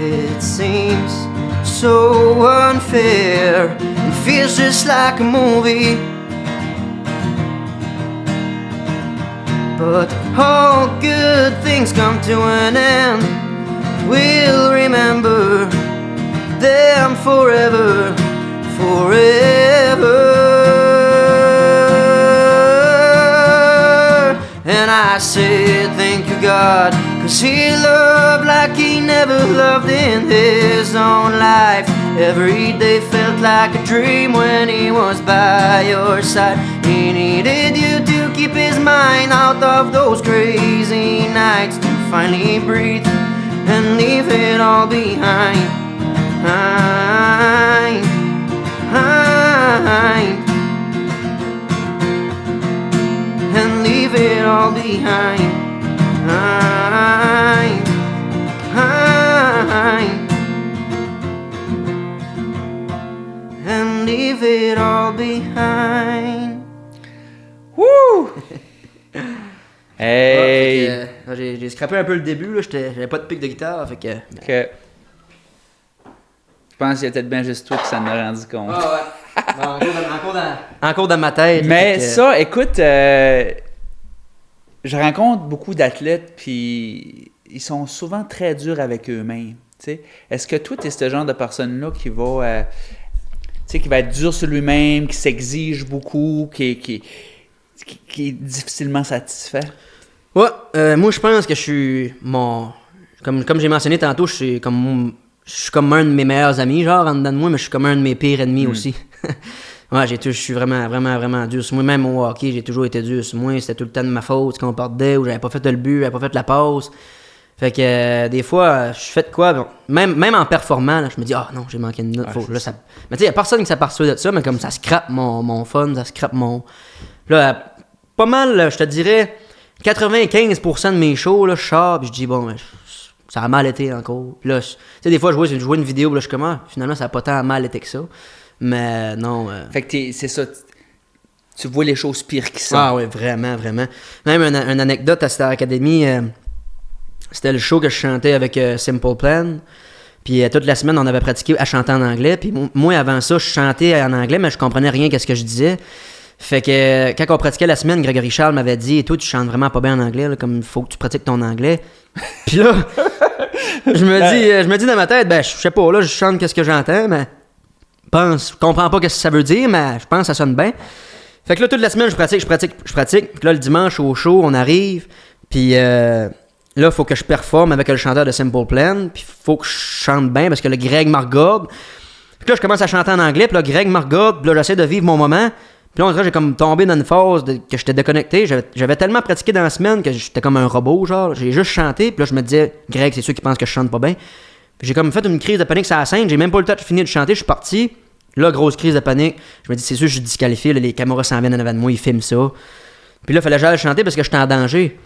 Speaker 2: It seems so unfair, it feels just like a movie. But all good things come to an end. We'll remember them forever, forever. And I said thank you God, cause he loved like he never loved in his own life. Every day felt like a dream when he was by your side. He needed you to keep his mind out of those crazy nights, to finally breathe and leave it all behind. And leave it all behind. J'ai scrappé un peu le début, là. J'avais pas de pic de guitare, fait que...
Speaker 1: OK. Je pense qu'il y a peut-être bien juste toi qui s'en a rendu compte.
Speaker 2: Ah ouais. Encore dans ma tête.
Speaker 1: Mais ça, écoute, je rencontre beaucoup d'athlètes, puis ils sont souvent très durs avec eux-mêmes. T'sais. Est-ce que toi, tu es ce genre de personne-là qui va, qui va être dur sur lui-même, qui s'exige beaucoup, qui est difficilement satisfait?
Speaker 2: Ouais, moi je pense que je suis comme j'ai mentionné tantôt, je suis comme un de mes meilleurs amis, genre en dedans de moi, mais je suis comme un de mes pires ennemis aussi. Ouais, je suis vraiment, vraiment, vraiment dur sur moi. Même au hockey, j'ai toujours été dur sur moi. C'était tout le temps de ma faute qu'on perdait, ou j'avais pas fait le but, j'avais pas fait la passe. Fait que des fois, je fais de quoi, bon, même en performant, là, je me dis, non, j'ai manqué une note. Là, ça... Mais tu sais, il y a personne qui s'aperçoit de ça, mais comme ça scrape mon fun, ça scrape mon... Là, pas mal, là, je te dirais, 95% de mes shows, là, je sors, puis je dis, bon, ça a mal été encore. Puis là, tu sais, des fois, je vois une vidéo, puis là, je suis comme, finalement, ça a pas tant mal été que ça. Mais non.
Speaker 1: Fait que c'est ça. Tu vois les choses pires qui sont.
Speaker 2: Ah oui, vraiment, vraiment. Même une anecdote à Star Academy, c'était le show que je chantais avec Simple Plan. Puis toute la semaine, on avait pratiqué à chanter en anglais. Puis moi, avant ça, je chantais en anglais, mais je comprenais rien qu'à ce que je disais. Fait que quand on pratiquait la semaine, Grégory Charles m'avait dit, et toi, tu chantes vraiment pas bien en anglais, là, comme il faut que tu pratiques ton anglais. Puis là, je me dis dans ma tête, je sais pas, là, je chante qu'est-ce que j'entends, mais je comprends pas qu'est-ce que ça veut dire, mais je pense que ça sonne bien. Fait que là, toute la semaine, je pratique. Puis là, le dimanche, au show, on arrive, puis là, il faut que je performe avec le chanteur de Simple Plan, puis il faut que je chante bien, parce que le Greg me regarde. Puis là, je commence à chanter en anglais, puis là, Greg me regarde, puis là, j'essaie de vivre mon moment. Puis là, on dirait que j'ai comme tombé dans une phase que j'étais déconnecté. J'avais tellement pratiqué dans la semaine que j'étais comme un robot, genre. J'ai juste chanté, puis là, je me disais, Greg, c'est sûr qu'il pense que je chante pas bien. Puis j'ai comme fait une crise de panique sur la scène, j'ai même pas le temps de finir de chanter, je suis parti. Là, grosse crise de panique. Je me dis, c'est sûr, je suis disqualifié, là, les caméras s'en viennent en avant de moi, ils filment ça. Puis là, il fallait que j'aille chanter parce que j'étais en danger.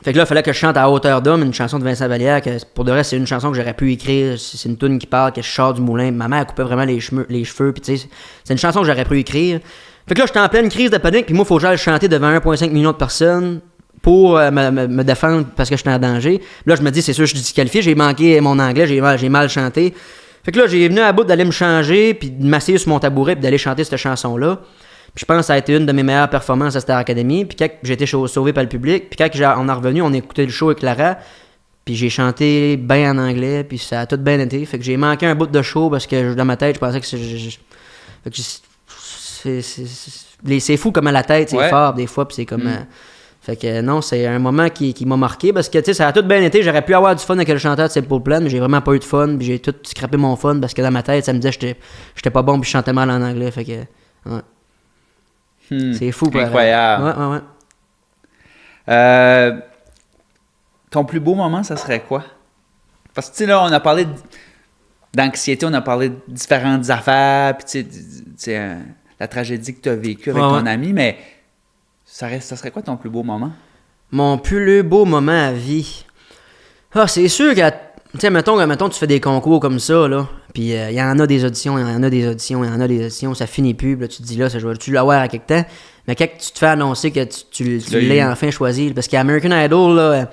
Speaker 2: Fait que là, il fallait que je chante à hauteur d'homme, une chanson de Vincent Vallière, que pour de reste, c'est une chanson que j'aurais pu écrire. C'est une toune qui parle, que je sors du moulin. Ma mère coupait vraiment les cheveux, puis tu sais, c'est une chanson que j'aurais pu écrire. Fait que là, j'étais en pleine crise de panique, puis moi, il faut que j'aille chanter devant 1,5 million de personnes pour me défendre parce que j'étais en danger. Là, je me dis, c'est sûr, je suis disqualifié, j'ai manqué mon anglais, j'ai mal chanté. Fait que là, j'ai venu à bout d'aller me changer, puis de m'asseoir sur mon tabouret, puis d'aller chanter cette chanson-là. Puis je pense que ça a été une de mes meilleures performances à Star Academy. Puis quand j'ai été sauvé par le public, puis quand on est revenu, on a écouté le show avec Clara, puis j'ai chanté bien en anglais, puis ça a tout bien été. Fait que j'ai manqué un bout de show parce que dans ma tête, je pensais que c'est fou comme à la tête, c'est fort des fois, puis c'est comme... Fait que non, c'est un moment qui m'a marqué parce que tu sais, ça a tout bien été. J'aurais pu avoir du fun avec le chanteur de Simple Plan, mais j'ai vraiment pas eu de fun. Puis j'ai tout scrappé mon fun parce que dans ma tête, ça me disait que j'étais pas bon puis je chantais mal en anglais. Fait que, ouais. C'est fou,
Speaker 1: incroyable.
Speaker 2: Ouais.
Speaker 1: Ton plus beau moment, ça serait quoi? Parce que tu sais, là, on a parlé d'anxiété, on a parlé de différentes affaires, puis tu sais, la tragédie que tu as vécue avec ton ami, mais ça serait quoi ton plus beau moment?
Speaker 2: Mon plus beau moment à vie? C'est sûr que, tu sais, mettons, tu fais des concours comme ça, là, puis il y en a des auditions, ça finit plus, puis là, tu te dis, là, ça tu l'avoir à quelque temps, mais quand tu te fais annoncer que tu l'as enfin choisi, parce qu'American Idol, là,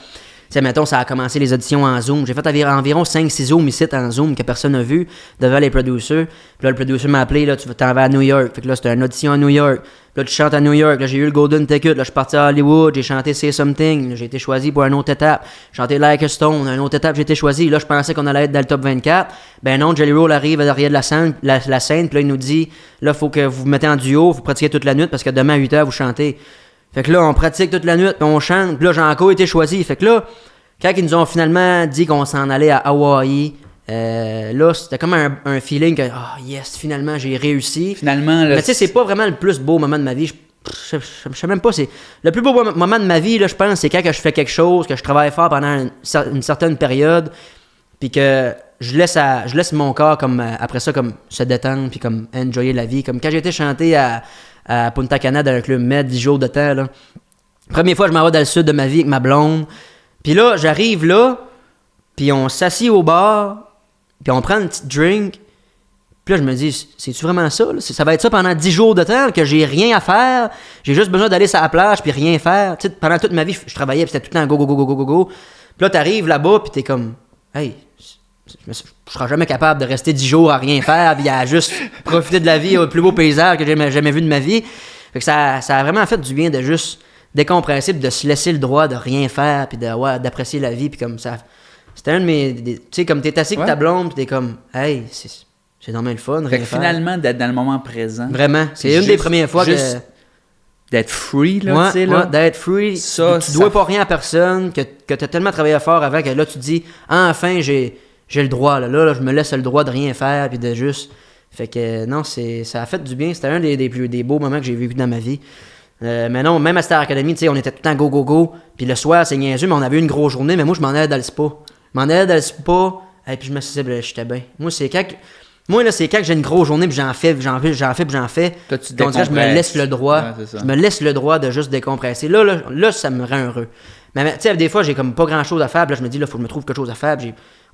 Speaker 2: tu sais, mettons, ça a commencé les auditions en Zoom. J'ai fait environ 5-6 Zooms ici en Zoom que personne n'a vu devant les producers. Puis là, le producer m'a appelé, là, tu t'en vas à New York. Fait que là, c'était une audition à New York. Puis là, tu chantes à New York. Là, j'ai eu le Golden Ticket. Là, je suis parti à Hollywood. J'ai chanté Say Something. Là, j'ai été choisi pour une autre étape. J'ai chanté Like a Stone. Une autre étape, j'ai été choisi. Là, je pensais qu'on allait être dans le top 24. Ben non, Jelly Roll arrive derrière de la scène. Puis là, il nous dit, là, faut que vous vous mettez en duo. Vous pratiquez toute la nuit parce que demain à 8h, vous chantez. Fait que là, on pratique toute la nuit. Puis on chante. Puis là, j'ai encore été choisi. Fait que là, quand ils nous ont finalement dit qu'on s'en allait à Hawaï, là, c'était comme un feeling que, yes, finalement, j'ai réussi.
Speaker 1: Finalement, là,
Speaker 2: mais tu sais, c'est pas vraiment le plus beau moment de ma vie. Je sais même pas, c'est... Le plus beau moment de ma vie, là, je pense, c'est quand que je fais quelque chose, que je travaille fort pendant une certaine période, puis que je laisse mon corps, comme après ça, comme se détendre, puis comme enjoyer la vie. Comme quand j'ai été chanter à Punta Cana dans un club med 10 jours de temps, là. Première fois, je m'en vais dans le sud de ma vie avec ma blonde. Puis là, j'arrive là, puis on s'assied au bar, puis on prend une petite drink, Puis là, je me dis, c'est-tu vraiment ça? Là? Ça va être ça pendant 10 jours de temps, que j'ai rien à faire, j'ai juste besoin d'aller sur la plage puis rien faire. Tu sais, pendant toute ma vie, je travaillais, puis c'était tout le temps go, go, go, go, go, go, go. Puis là, t'arrives là-bas, puis t'es comme, hey, je serai jamais capable de rester 10 jours à rien faire, puis à juste profiter de la vie au plus beau paysage que j'ai jamais vu de ma vie. Fait que ça a vraiment fait du bien de juste décompresser, puis de se laisser le droit de rien faire, puis d'apprécier la vie, puis comme ça. C'était un de mes. Tu sais, comme t'es assis avec ta blonde, puis t'es comme, hey, c'est normalement le fun,
Speaker 1: fait
Speaker 2: rien
Speaker 1: que
Speaker 2: faire.
Speaker 1: Finalement, d'être dans le moment présent.
Speaker 2: Vraiment. C'est une des premières fois que.
Speaker 1: D'être free, là, tu sais, là.
Speaker 2: D'être free.
Speaker 1: Ça,
Speaker 2: tu dois pas rien à personne, que t'as tellement travaillé fort avant que là, tu te dis, enfin, j'ai le droit, là, je me laisse le droit de rien faire, puis de juste. Fait que non, ça a fait du bien. C'était un des beaux moments que j'ai vécu dans ma vie. Mais non, même à Star Academy, tu sais, on était tout le temps go, go, go. Puis le soir, c'est niaiseux, mais on avait eu une grosse journée. Mais moi, je m'en allais dans le spa. Et puis je me suis dit, j'étais bien. Moi, c'est quand que j'ai une grosse journée, puis j'en fais.
Speaker 1: Toi, tu
Speaker 2: Donc, je me laisse le droit.
Speaker 1: Ouais,
Speaker 2: je me laisse le droit de juste décompresser. Là, ça me rend heureux. Mais tu sais, des fois, j'ai comme pas grand chose à faire. Puis là, je me dis, là, faut que je me trouve quelque chose à faire.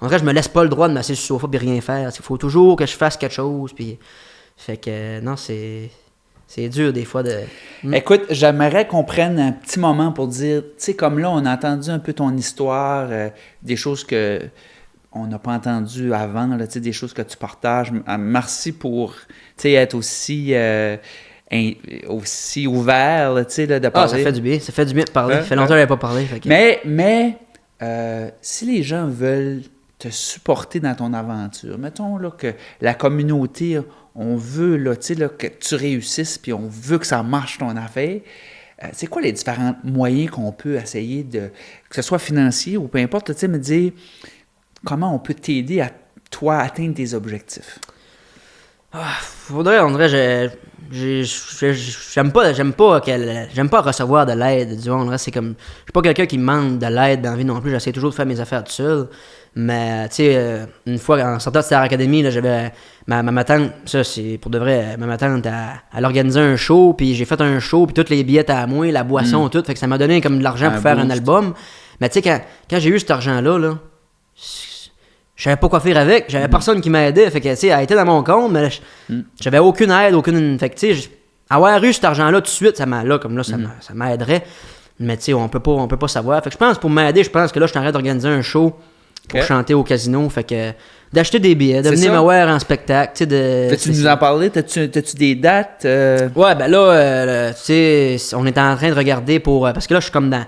Speaker 2: En vrai, je me laisse pas le droit de m'asseoir sur le sofa et rien faire. Il faut toujours que je fasse quelque chose. Puis. Fait que non, c'est dur des fois de.
Speaker 1: Écoute, j'aimerais qu'on prenne un petit moment pour dire, tu sais, comme là, on a entendu un peu ton histoire, des choses que on n'a pas entendues avant, là, tu sais, des choses que tu partages. Merci pour, tu sais, être aussi ouvert, là, tu sais, là, de parler.
Speaker 2: Ah, ça fait du bien de parler. Ça fait longtemps que je n'avais pas parlé. Fait que...
Speaker 1: Mais si les gens veulent te supporter dans ton aventure, mettons là, que la communauté, on veut là, là, que tu réussisses, puis on veut que ça marche ton affaire, c'est quoi les différents moyens qu'on peut essayer de, que ce soit financier ou peu importe, tu sais, me dire comment on peut t'aider à toi atteindre tes objectifs?
Speaker 2: On dirait, j'aime pas recevoir de l'aide, disons. C'est comme, je suis pas quelqu'un qui demande de l'aide dans la vie non plus. J'essaie toujours de faire mes affaires tout seul. Mais tu sais, une fois en sortant de Star Academy, là, j'avais ma tante, ça c'est pour de vrai, ma tante, elle organisait un show, puis j'ai fait un show, puis tous les billets à moi, la boisson, tout, fait que ça m'a donné comme de l'argent pour faire un album. Mais tu sais, quand j'ai eu cet argent-là, je savais pas quoi faire avec, j'avais personne qui m'aidait, fait que tu sais, elle était dans mon compte, mais j'avais aucune aide, fait que tu sais, avoir eu cet argent-là tout de suite, ça m'aiderait. Mais tu sais, on peut pas savoir. Fait que je pense, pour m'aider, je pense que là, je suis en train d'organiser un show pour chanter au casino. Fait que d'acheter des billets, de venir me voir en spectacle. Tu sais,
Speaker 1: tu nous en parler? T'as-tu des dates?
Speaker 2: Ouais, ben là, tu sais, on est en train de regarder pour. Parce que là, je suis comme dans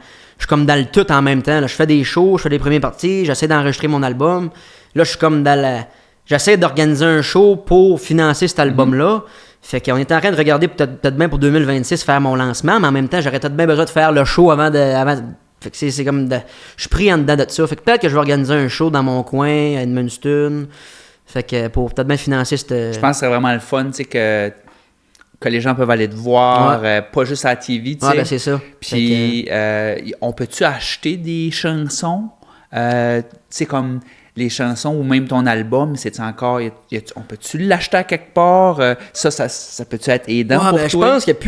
Speaker 2: le tout en même temps. Là. Je fais des shows, je fais des premières parties, j'essaie d'enregistrer mon album. Là, je suis comme j'essaie d'organiser un show pour financer cet album-là. Fait qu'on est en train de regarder peut-être bien pour 2026 faire mon lancement, mais en même temps, j'aurais peut-être bien besoin de faire le show avant. Fait que c'est comme je suis pris en dedans de ça. Fait que peut-être que je vais organiser un show dans mon coin, à Edmundston. Fait que pour peut-être bien financer cette.
Speaker 1: Je pense que c'est vraiment le fun, tu sais, que les gens peuvent aller te voir, pas juste à la TV, tu sais.
Speaker 2: Ouais, ben c'est ça.
Speaker 1: Puis, on peut-tu acheter des chansons? Tu sais, comme les chansons ou même ton album, c'est encore... on peut-tu l'acheter à quelque part? Ça peut-tu être aidant pour toi?
Speaker 2: Je pense qu'il n'y a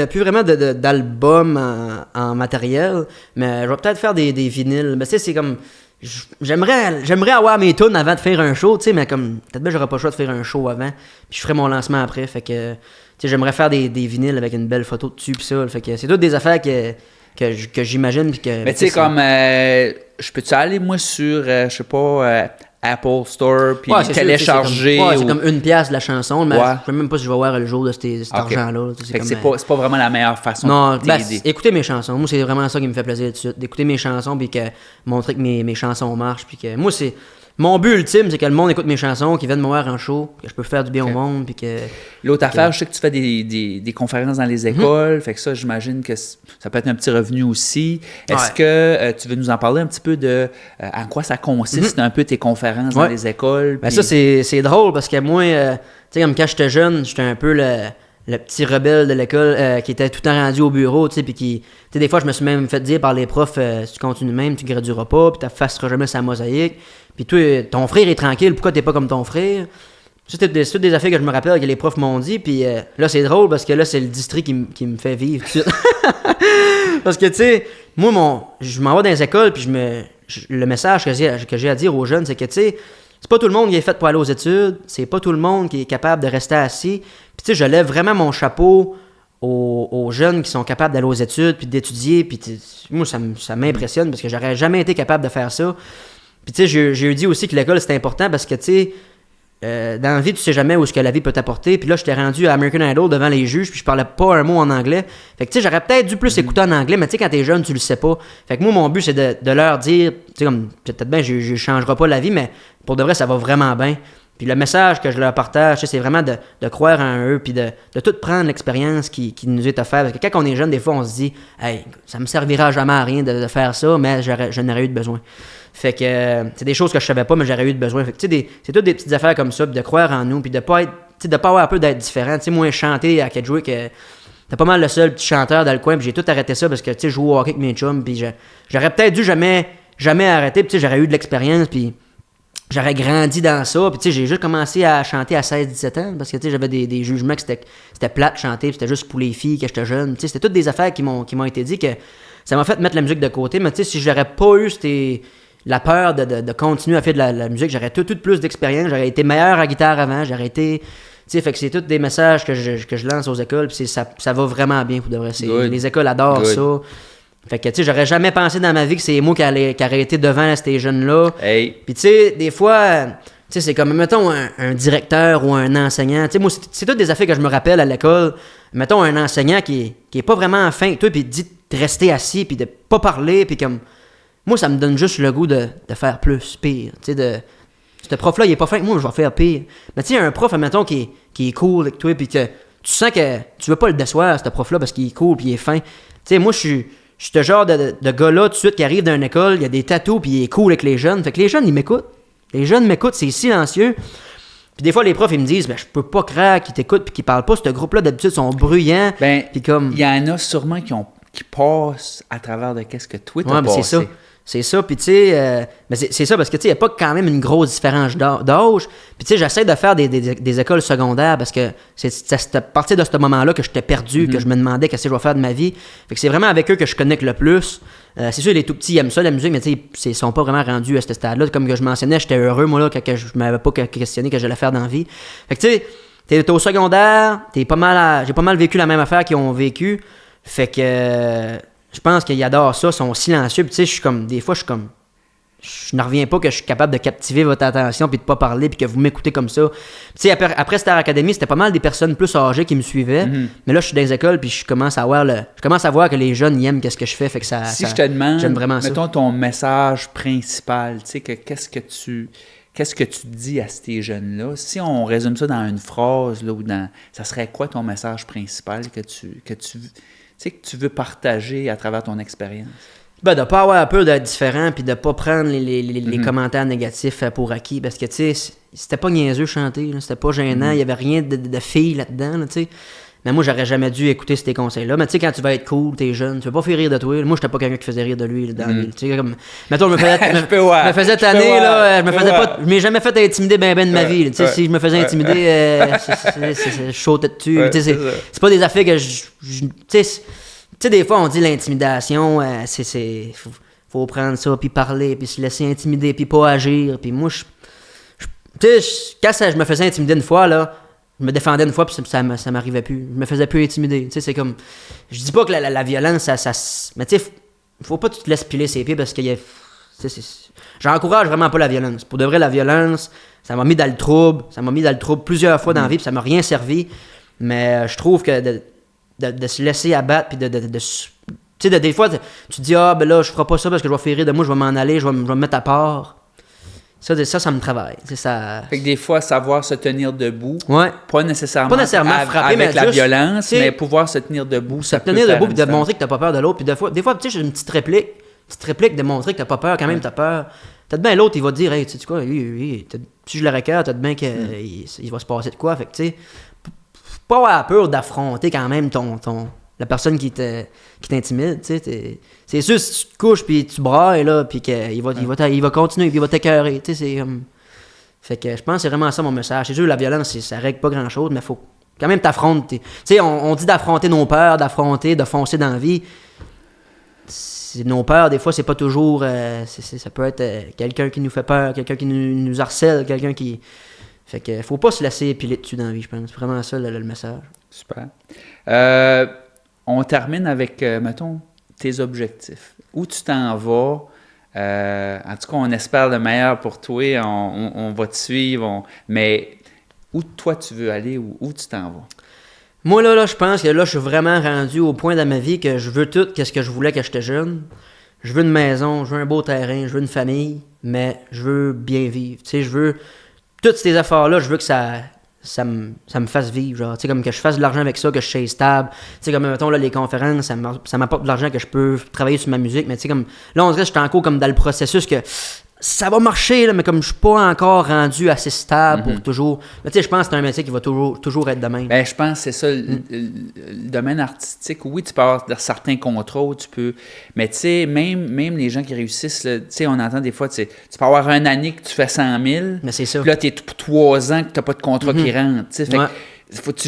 Speaker 2: plus vraiment d'album en matériel, mais je vais peut-être faire des vinyles. Mais tu sais, c'est comme... J'aimerais avoir mes tunes avant de faire un show, tu sais, mais comme... Peut-être bien j'aurais pas le choix de faire un show avant, puis je ferai mon lancement après, fait que... Tu sais, j'aimerais faire des vinyles avec une belle photo dessus, pis ça, fait que c'est toutes des affaires que j'imagine, puis que...
Speaker 1: Mais tu sais, comme... je peux-tu aller, moi, sur, je sais pas, Apple Store, puis télécharger?
Speaker 2: C'est comme $1 de la chanson, mais je sais même pas si je vais voir le jour de cet argent-là.
Speaker 1: C'est pas vraiment la meilleure façon
Speaker 2: de t'aider. Écoutez mes chansons. Moi, c'est vraiment ça qui me fait plaisir tout de suite. D'écouter mes chansons, puis que montrer que mes chansons marchent, puis que... Moi, c'est... Mon but ultime, c'est que le monde écoute mes chansons, qu'ils viennent me voir en show, que je peux faire du bien au monde, puis que...
Speaker 1: L'autre affaire, je sais que tu fais des conférences dans les écoles, fait que ça, j'imagine que ça peut être un petit revenu aussi. Est-ce que tu veux nous en parler un petit peu de en quoi ça consiste, un peu tes conférences dans les écoles?
Speaker 2: Ben ça, c'est drôle, parce que moi, tu sais, comme quand j'étais jeune, j'étais un peu le petit rebelle de l'école qui était tout le temps rendu au bureau, tu sais, puis qui... Tu sais, des fois, je me suis même fait dire par les profs, si tu continues même, tu gradueras pas, puis ta face sera jamais sa mosaïque. Puis toi, ton frère est tranquille, pourquoi t'es pas comme ton frère? C'est toutes des affaires que je me rappelle que les profs m'ont dit, puis là, c'est drôle, parce que là, c'est le district qui me fait vivre tout de suite. Parce que, tu sais, moi, je m'en vais dans les écoles, puis le message que j'ai à dire aux jeunes, c'est que, tu sais, c'est pas tout le monde qui est fait pour aller aux études, c'est pas tout le monde qui est capable de rester assis. Puis tu sais, je lève vraiment mon chapeau aux jeunes qui sont capables d'aller aux études, puis d'étudier, puis moi, ça m'impressionne parce que j'aurais jamais été capable de faire ça. Puis tu sais, j'ai dit aussi que l'école, c'était important parce que tu sais, dans la vie, tu sais jamais où est-ce que la vie peut t'apporter. Puis là, j'étais rendu à American Idol devant les juges, puis je parlais pas un mot en anglais. Fait que tu sais, j'aurais peut-être dû plus écouter en anglais, mais tu sais, quand t'es jeune, tu le sais pas. Fait que moi, mon but, c'est de leur dire, tu sais, comme, peut-être bien, je changerai pas la vie, mais pour de vrai, ça va vraiment bien. Puis le message que je leur partage, c'est vraiment de croire en eux, puis de tout prendre l'expérience qui nous est offerte. Parce que quand on est jeune, des fois, on se dit, hey, ça me servira jamais à rien de faire ça, mais je n'aurais eu de besoin. Fait que c'est des choses que je savais pas, mais j'aurais eu de besoin. Fait que tu sais, c'est toutes des petites affaires comme ça, puis de croire en nous, puis de pas être, tu sais, de pas avoir un peu d'être différent. Tu sais, moi, chanter à Kedgewick, t'es pas mal le seul petit chanteur dans le coin, puis j'ai tout arrêté ça parce que tu sais, je joue au hockey avec mes chums, puis j'aurais peut-être dû jamais arrêter, puis tu sais, j'aurais eu de l'expérience, puis j'aurais grandi dans ça, puis tu sais, j'ai juste commencé à chanter à 16-17 ans, parce que tu sais, j'avais des jugements que c'était plate de chanter, puis c'était juste pour les filles, que j'étais jeune. Tu sais, c'était toutes des affaires qui m'ont été dit que ça m'a fait mettre la musique de côté, mais tu sais, si j'aurais pas eu la peur de continuer à faire de la musique, j'aurais tout plus d'expérience, j'aurais été meilleur à guitare avant, j'aurais été... Tu sais, fait que c'est tous des messages que je lance aux écoles, puis ça va vraiment bien pour de vrai. Les écoles adorent ça. Fait que, tu sais, j'aurais jamais pensé dans ma vie que c'est moi qui aurais été devant ces jeunes-là.
Speaker 1: Hey.
Speaker 2: Puis, tu sais, des fois, tu sais, c'est comme, mettons, un directeur ou un enseignant. Tu sais, moi, c'est toutes des affaires que je me rappelle à l'école. Mettons, un enseignant qui est pas vraiment fin, toi, puis il dit de rester assis, puis de pas parler, puis comme... Moi, ça me donne juste le goût de faire plus, pire. Tu sais, ce prof-là, il est pas fin que moi, je vais faire pire. Mais tu sais, un prof, mettons, qui est cool avec toi, puis que tu sens que tu veux pas le décevoir, ce prof-là, parce qu'il est cool, puis il est fin. Tu sais, moi, je suis ce genre de gars-là, tout de suite, qui arrive d'une école, il y a des tatous, puis il est cool avec les jeunes. Fait que les jeunes, ils m'écoutent. Les jeunes m'écoutent, c'est silencieux. Puis des fois, les profs, ils me disent, ben, je peux pas croire qu'ils t'écoutent, puis qu'ils parlent pas. Ce groupe-là, d'habitude, sont bruyants.
Speaker 1: Ben,
Speaker 2: puis comme...
Speaker 1: il y en a sûrement qui passent à travers de qu'est-ce que toi t'as passé.
Speaker 2: C'est ça. C'est ça, puis tu sais, mais c'est ça parce que tu sais, il n'y a pas quand même une grosse différence d'âge. Puis tu sais, j'essaie de faire des écoles secondaires parce que c'est à partir de ce moment-là que j'étais perdu, que je me demandais qu'est-ce que je vais faire de ma vie. Fait que c'est vraiment avec eux que je connecte le plus. C'est sûr, les tout petits aiment ça, la musique, mais tu sais, ils sont pas vraiment rendus à ce stade-là. Comme que je mentionnais, j'étais heureux, moi, là, quand je m'avais pas questionné que j'allais faire dans la vie. Fait que tu sais, t'es au secondaire, j'ai pas mal vécu la même affaire qu'ils ont vécu. Fait que... je pense qu'ils adorent ça, ils sont silencieux. Puis tu sais, je ne reviens pas que je suis capable de captiver votre attention puis de pas parler puis que vous m'écoutez comme ça. Tu sais, après Star Academy, c'était pas mal des personnes plus âgées qui me suivaient. Mais là, je suis dans les écoles puis je commence à voir que les jeunes ils aiment qu'est-ce que je fais. Fait que
Speaker 1: je te demande,
Speaker 2: j'aime vraiment
Speaker 1: mettons ton message principal, tu sais, qu'est-ce que tu dis à ces jeunes-là? Si on résume ça dans une phrase, là, ça serait quoi ton message principal que tu veux partager à travers ton expérience?
Speaker 2: Ben, de pas avoir un peu d'être différent puis de pas prendre les commentaires négatifs pour acquis parce que, tu sais, c'était pas niaiseux chanter, là, c'était pas gênant, il y avait rien de filles là-dedans, là, tu sais. Mais moi, j'aurais jamais dû écouter ces conseils-là. Mais tu sais, quand tu vas être cool, t'es jeune, tu veux pas faire rire de toi. Moi, j'étais pas quelqu'un qui faisait rire de lui là, dans la vie. Tu sais, comme... Mettons, je me faisais tanner, là, je m'ai jamais fait intimider ben de ma vie. Tu sais, si je me faisais intimider, je sautais dessus. Tu sais, c'est pas des affaires que tu sais, des fois, on dit l'intimidation, faut prendre ça, puis parler, puis se laisser intimider, puis pas agir. Puis moi, tu sais, quand je me faisais intimider une fois, là, je me défendais une fois, puis ça m'arrivait plus. Je me faisais plus intimider. Tu sais, c'est comme... Je dis pas que la violence, ça mais tu sais, faut pas que tu te laisses piler ses pieds, parce qu'il y a... J'encourage vraiment pas la violence. Pour de vrai, la violence, ça m'a mis dans le trouble. Ça m'a mis dans le trouble plusieurs fois dans la vie, puis ça m'a rien servi. Mais je trouve que de se laisser abattre, puis tu sais, des fois, tu te dis, ben là, je ferai pas ça parce que je vais faire rire de moi, je vais m'en aller, je vais me mettre à part. Ça me travaille. Ça...
Speaker 1: Fait que des fois, savoir se tenir debout,
Speaker 2: ouais.
Speaker 1: pas nécessairement
Speaker 2: frapper,
Speaker 1: avec
Speaker 2: mais
Speaker 1: la
Speaker 2: juste,
Speaker 1: violence, mais pouvoir se tenir debout.
Speaker 2: Se tenir debout, puis de montrer que t'as pas peur de l'autre. Puis des fois, tu sais, j'ai une petite réplique de montrer que t'as pas peur, quand même, t'as peur. Peut-être bien l'autre, il va te dire, hey, tu sais quoi, lui, si je le récœure, peut-être bien qu'il va se passer de quoi. Fait que, tu sais, pas avoir peur d'affronter quand même la personne qui t'intimide, tu sais. C'est sûr, si tu te couches puis tu brailles, là, puis qu'il va continuer, puis il va t'écœurer, tu sais, c'est comme... Fait que je pense que c'est vraiment ça mon message. C'est sûr, la violence, ça règle pas grand-chose, mais faut quand même t'affronter. Tu sais, on dit d'affronter nos peurs, de foncer dans la vie. nos peurs, des fois, c'est pas toujours... ça peut être quelqu'un qui nous fait peur, quelqu'un qui nous harcèle, quelqu'un qui... Fait que faut pas se laisser piler dessus dans la vie, je pense. C'est vraiment ça le message.
Speaker 1: Super. On termine avec, mettons, tes objectifs. Où tu t'en vas? En tout cas, on espère le meilleur pour toi. On va te suivre. Mais où toi tu veux aller? Où tu t'en vas?
Speaker 2: Moi, là, je pense que là, je suis vraiment rendu au point dans ma vie que je veux tout ce que je voulais quand j'étais jeune. Je veux une maison, je veux un beau terrain, je veux une famille, mais je veux bien vivre. Tu sais, je veux... Toutes ces affaires-là, je veux que ça me fasse vivre, genre, tu sais, comme que je fasse de l'argent avec ça, que je sois stable. Tu sais, comme, mettons, là, les conférences, ça m'apporte de l'argent que je peux travailler sur ma musique, mais tu sais, comme, là, on dirait que je suis encore comme dans le processus que ça va marcher, là, mais comme je suis pas encore rendu assez stable pour toujours... Mais tu sais, je pense que c'est un métier qui va toujours être de même.
Speaker 1: Ben, je pense que c'est ça, le domaine artistique. Oui, tu peux avoir certains contrats où tu peux... Mais tu sais, même les gens qui réussissent, tu sais, on entend des fois, tu peux avoir une année que tu fais 100 000.
Speaker 2: Mais c'est ça.
Speaker 1: Puis là, tu es pour 3 ans que tu n'as pas de contrat qui rentre. Tu sais, fait que faut que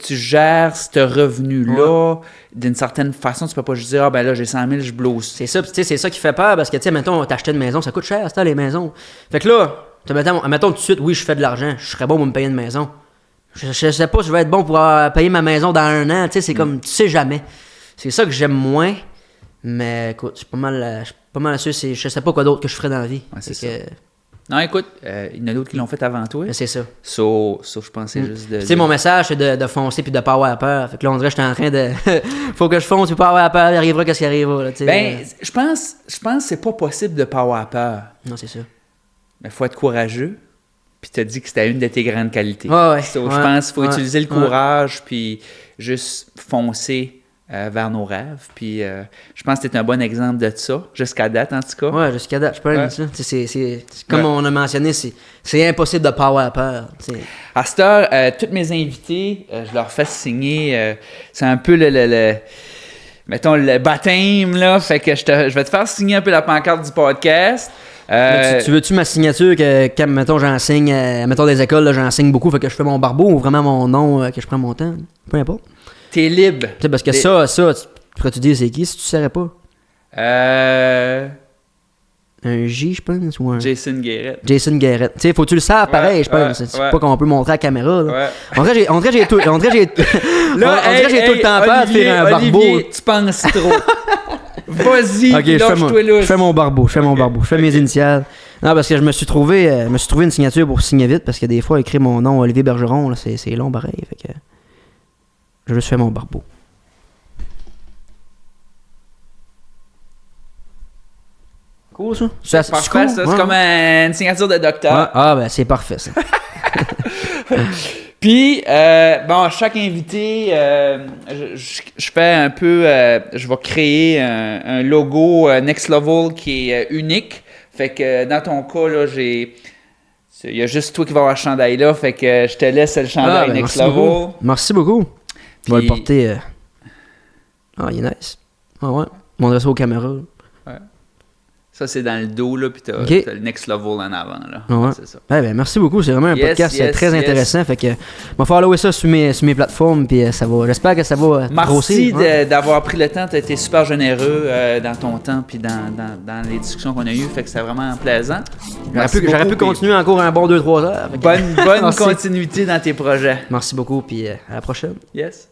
Speaker 1: tu gères ce revenu-là d'une certaine façon. Tu peux pas juste dire, ben là, j'ai 100 000, je blouse.
Speaker 2: C'est ça, tu sais, c'est ça qui fait peur parce que, tu sais, mettons, t'acheter une maison, ça coûte cher, ça, les maisons. Fait que là, mettons tout de suite, oui, je fais de l'argent, je serais bon pour me payer une maison. Je sais pas si je vais être bon pour payer ma maison dans 1 an, tu sais, c'est comme, tu sais jamais. C'est ça que j'aime moins, mais écoute, je suis pas mal sûr, je sais pas quoi d'autre que je ferais dans la vie.
Speaker 1: Ouais, c'est ça. Non, écoute, il y en a d'autres qui l'ont fait avant toi.
Speaker 2: C'est ça.
Speaker 1: Sauf je pensais juste de...
Speaker 2: Tu sais, mon message, c'est de foncer puis de pas avoir peur. Fait que là, on dirait que j'étais en train de... Faut que je fonce puis pas avoir peur, il arrivera qu'est-ce qui arrivera. Là,
Speaker 1: ben, je pense que c'est pas possible de pas avoir peur.
Speaker 2: Non, c'est ça.
Speaker 1: Mais il faut être courageux. Puis tu as dit que c'était une de tes grandes qualités. Je pense qu'il faut utiliser le courage puis juste foncer vers nos rêves. Puis je pense que tu es un bon exemple de ça, jusqu'à date en tout cas.
Speaker 2: Ouais, jusqu'à date, je pense. C'est comme on a mentionné, c'est impossible de pas avoir peur. T'sais.
Speaker 1: À cette heure, tous mes invités, je leur fais signer, c'est un peu mettons, le baptême, là. Fait que je vais te faire signer un peu la pancarte du podcast.
Speaker 2: Tu veux-tu ma signature que quand, mettons, j'enseigne, mettons, des écoles, là, j'enseigne beaucoup, fait que je fais mon barbeau ou vraiment mon nom, que je prends mon temps? Peu importe.
Speaker 1: T'es libre.
Speaker 2: T'sais, parce que ça, tu pourrais-tu dire c'est qui si tu savais pas? Un J, je pense, ou un...
Speaker 1: Jason Guérette.
Speaker 2: Jason Guérette. Tu sais, faut que tu le saches pareil, je pense. C'est pas qu'on peut montrer à la caméra, là.
Speaker 1: Ouais.
Speaker 2: On dirait que j'ai tout le temps peur de faire un barbeau.
Speaker 1: Olivier, tu penses trop. Vas-y,
Speaker 2: ok, je fais mon barbeau, je fais mes initiales. Non, parce que je me suis trouvé une signature pour signer vite, parce que des fois, écrire mon nom, Olivier Bergeron, là, c'est long pareil. Fait que je juste fais mon barbeau. Cool, ça?
Speaker 1: C'est parfait, cool? Ça. C'est comme une signature de docteur.
Speaker 2: Ouais. Ah, ben, c'est parfait, ça.
Speaker 1: Puis, chaque invité, je fais un peu... je vais créer un logo Next Level qui est unique. Fait que dans ton cas, là, il y a juste toi qui vas avoir ce chandail-là. Fait que je te laisse le chandail Next Level.
Speaker 2: Beaucoup. Merci beaucoup. Je vais le porter... Ah, il est nice. Ah ouais. Mon adresse aux caméras.
Speaker 1: Ouais. Ça, c'est dans le dos, là, puis t'as le Next Level en avant, là.
Speaker 2: Ouais. C'est ça. Merci beaucoup. C'est vraiment un podcast très intéressant. Fait que, va follower ça sur mes plateformes, puis ça va. J'espère que ça va grossir.
Speaker 1: Merci d'avoir pris le temps. Tu as été super généreux dans ton temps, puis dans les discussions qu'on a eues. Fait que c'était vraiment plaisant.
Speaker 2: J'aurais pu continuer encore un bon 2-3 heures.
Speaker 1: Bonne continuité dans tes projets.
Speaker 2: Merci beaucoup, puis à la prochaine.
Speaker 1: Yes.